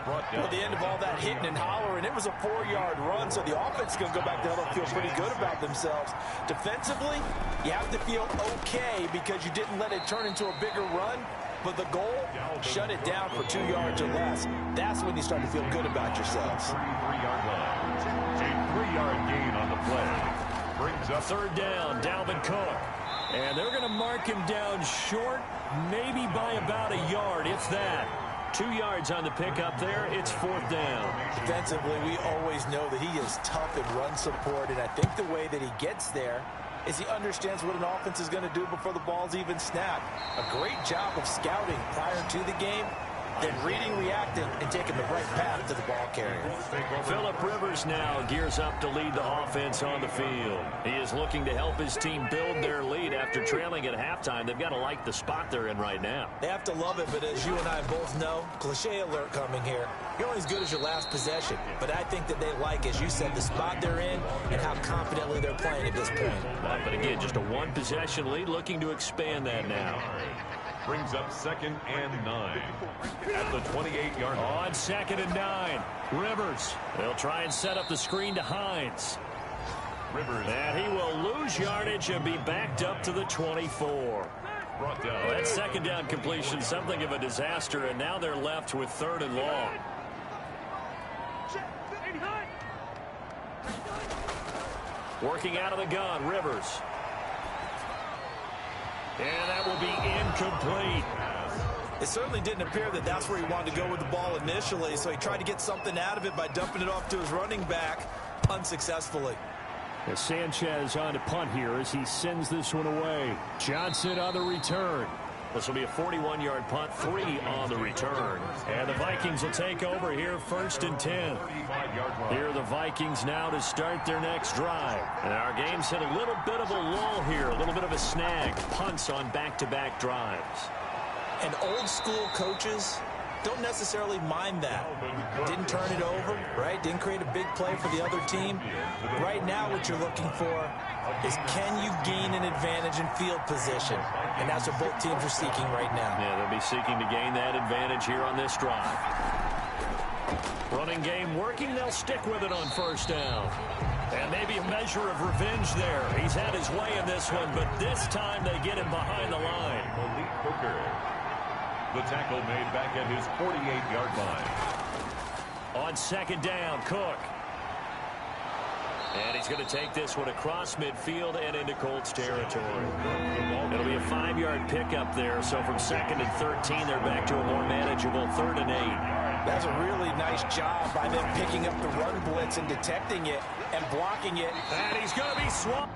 At the end of all that hitting and hollering, it was a 4-yard run, so the offense is going to go back to hell and feel pretty good about themselves. Defensively, you have to feel okay because you didn't let it turn into a bigger run. But the goal, shut it down for 2 yards or less. That's when you start to feel good about yourselves. 33-yard line. A 3-yard gain on the play. Brings up 3rd down, Dalvin Cook. And they're going to mark him down short, maybe by about a yard, if that. 2 yards on the pickup there. It's 4th down. Defensively, we always know that he is tough in run support, and I think the way that he gets there is he understands what an offense is going to do before the ball's even snapped. A great job of scouting prior to the game then reading, reacting, and taking the right path to the ball carrier. Phillip Rivers now gears up to lead the offense on the field. He is looking to help his team build their lead after trailing at halftime. They've got to like the spot they're in right now. They have to love it, but as you and I both know, cliche alert coming here, you're only as good as your last possession. But I think that they like, as you said, the spot they're in and how confidently they're playing at this point. But again, just a one-possession lead, looking to expand that now. Brings up 2nd and 9 at the 28-yard line. On 2nd and 9, Rivers. They'll try and set up the screen to Hines. Rivers. And he will lose yardage and be backed up to the 24. Brought down. That second down completion, something of a disaster, and now they're left with 3rd and long. Working out of the gun, Rivers. And that will be incomplete. It certainly didn't appear that that's where he wanted to go with the ball initially, so he tried to get something out of it by dumping it off to his running back, unsuccessfully. As Sanchez on to punt here as he sends this one away. Johnson on the return. This will be a 41-yard punt, 3 on the return. And the Vikings will take over here, 1st and 10. Here are the Vikings now to start their next drive. And our game's hit a little bit of a lull here, a little bit of a snag. Punts on back-to-back drives. And old-school coaches don't necessarily mind that. Didn't turn it over, right? Didn't create a big play for the other team. Right now what you're looking for is, can you gain an advantage in field position? And that's what both teams are seeking right now. Yeah, they'll be seeking to gain that advantage here on this drive. Running game working. They'll stick with it on 1st down. And maybe a measure of revenge there. He's had his way in this one, but this time they get him behind the line. Malik Hooker. The tackle made back at his 48-yard line. On 2nd down, Cook. And he's going to take this one across midfield and into Colts territory. It'll be a 5-yard pickup there. So from 2nd and 13, they're back to a more manageable 3rd and 8. That's a really nice job by them picking up the run blitz and detecting it and blocking it. And he's going to be swamped.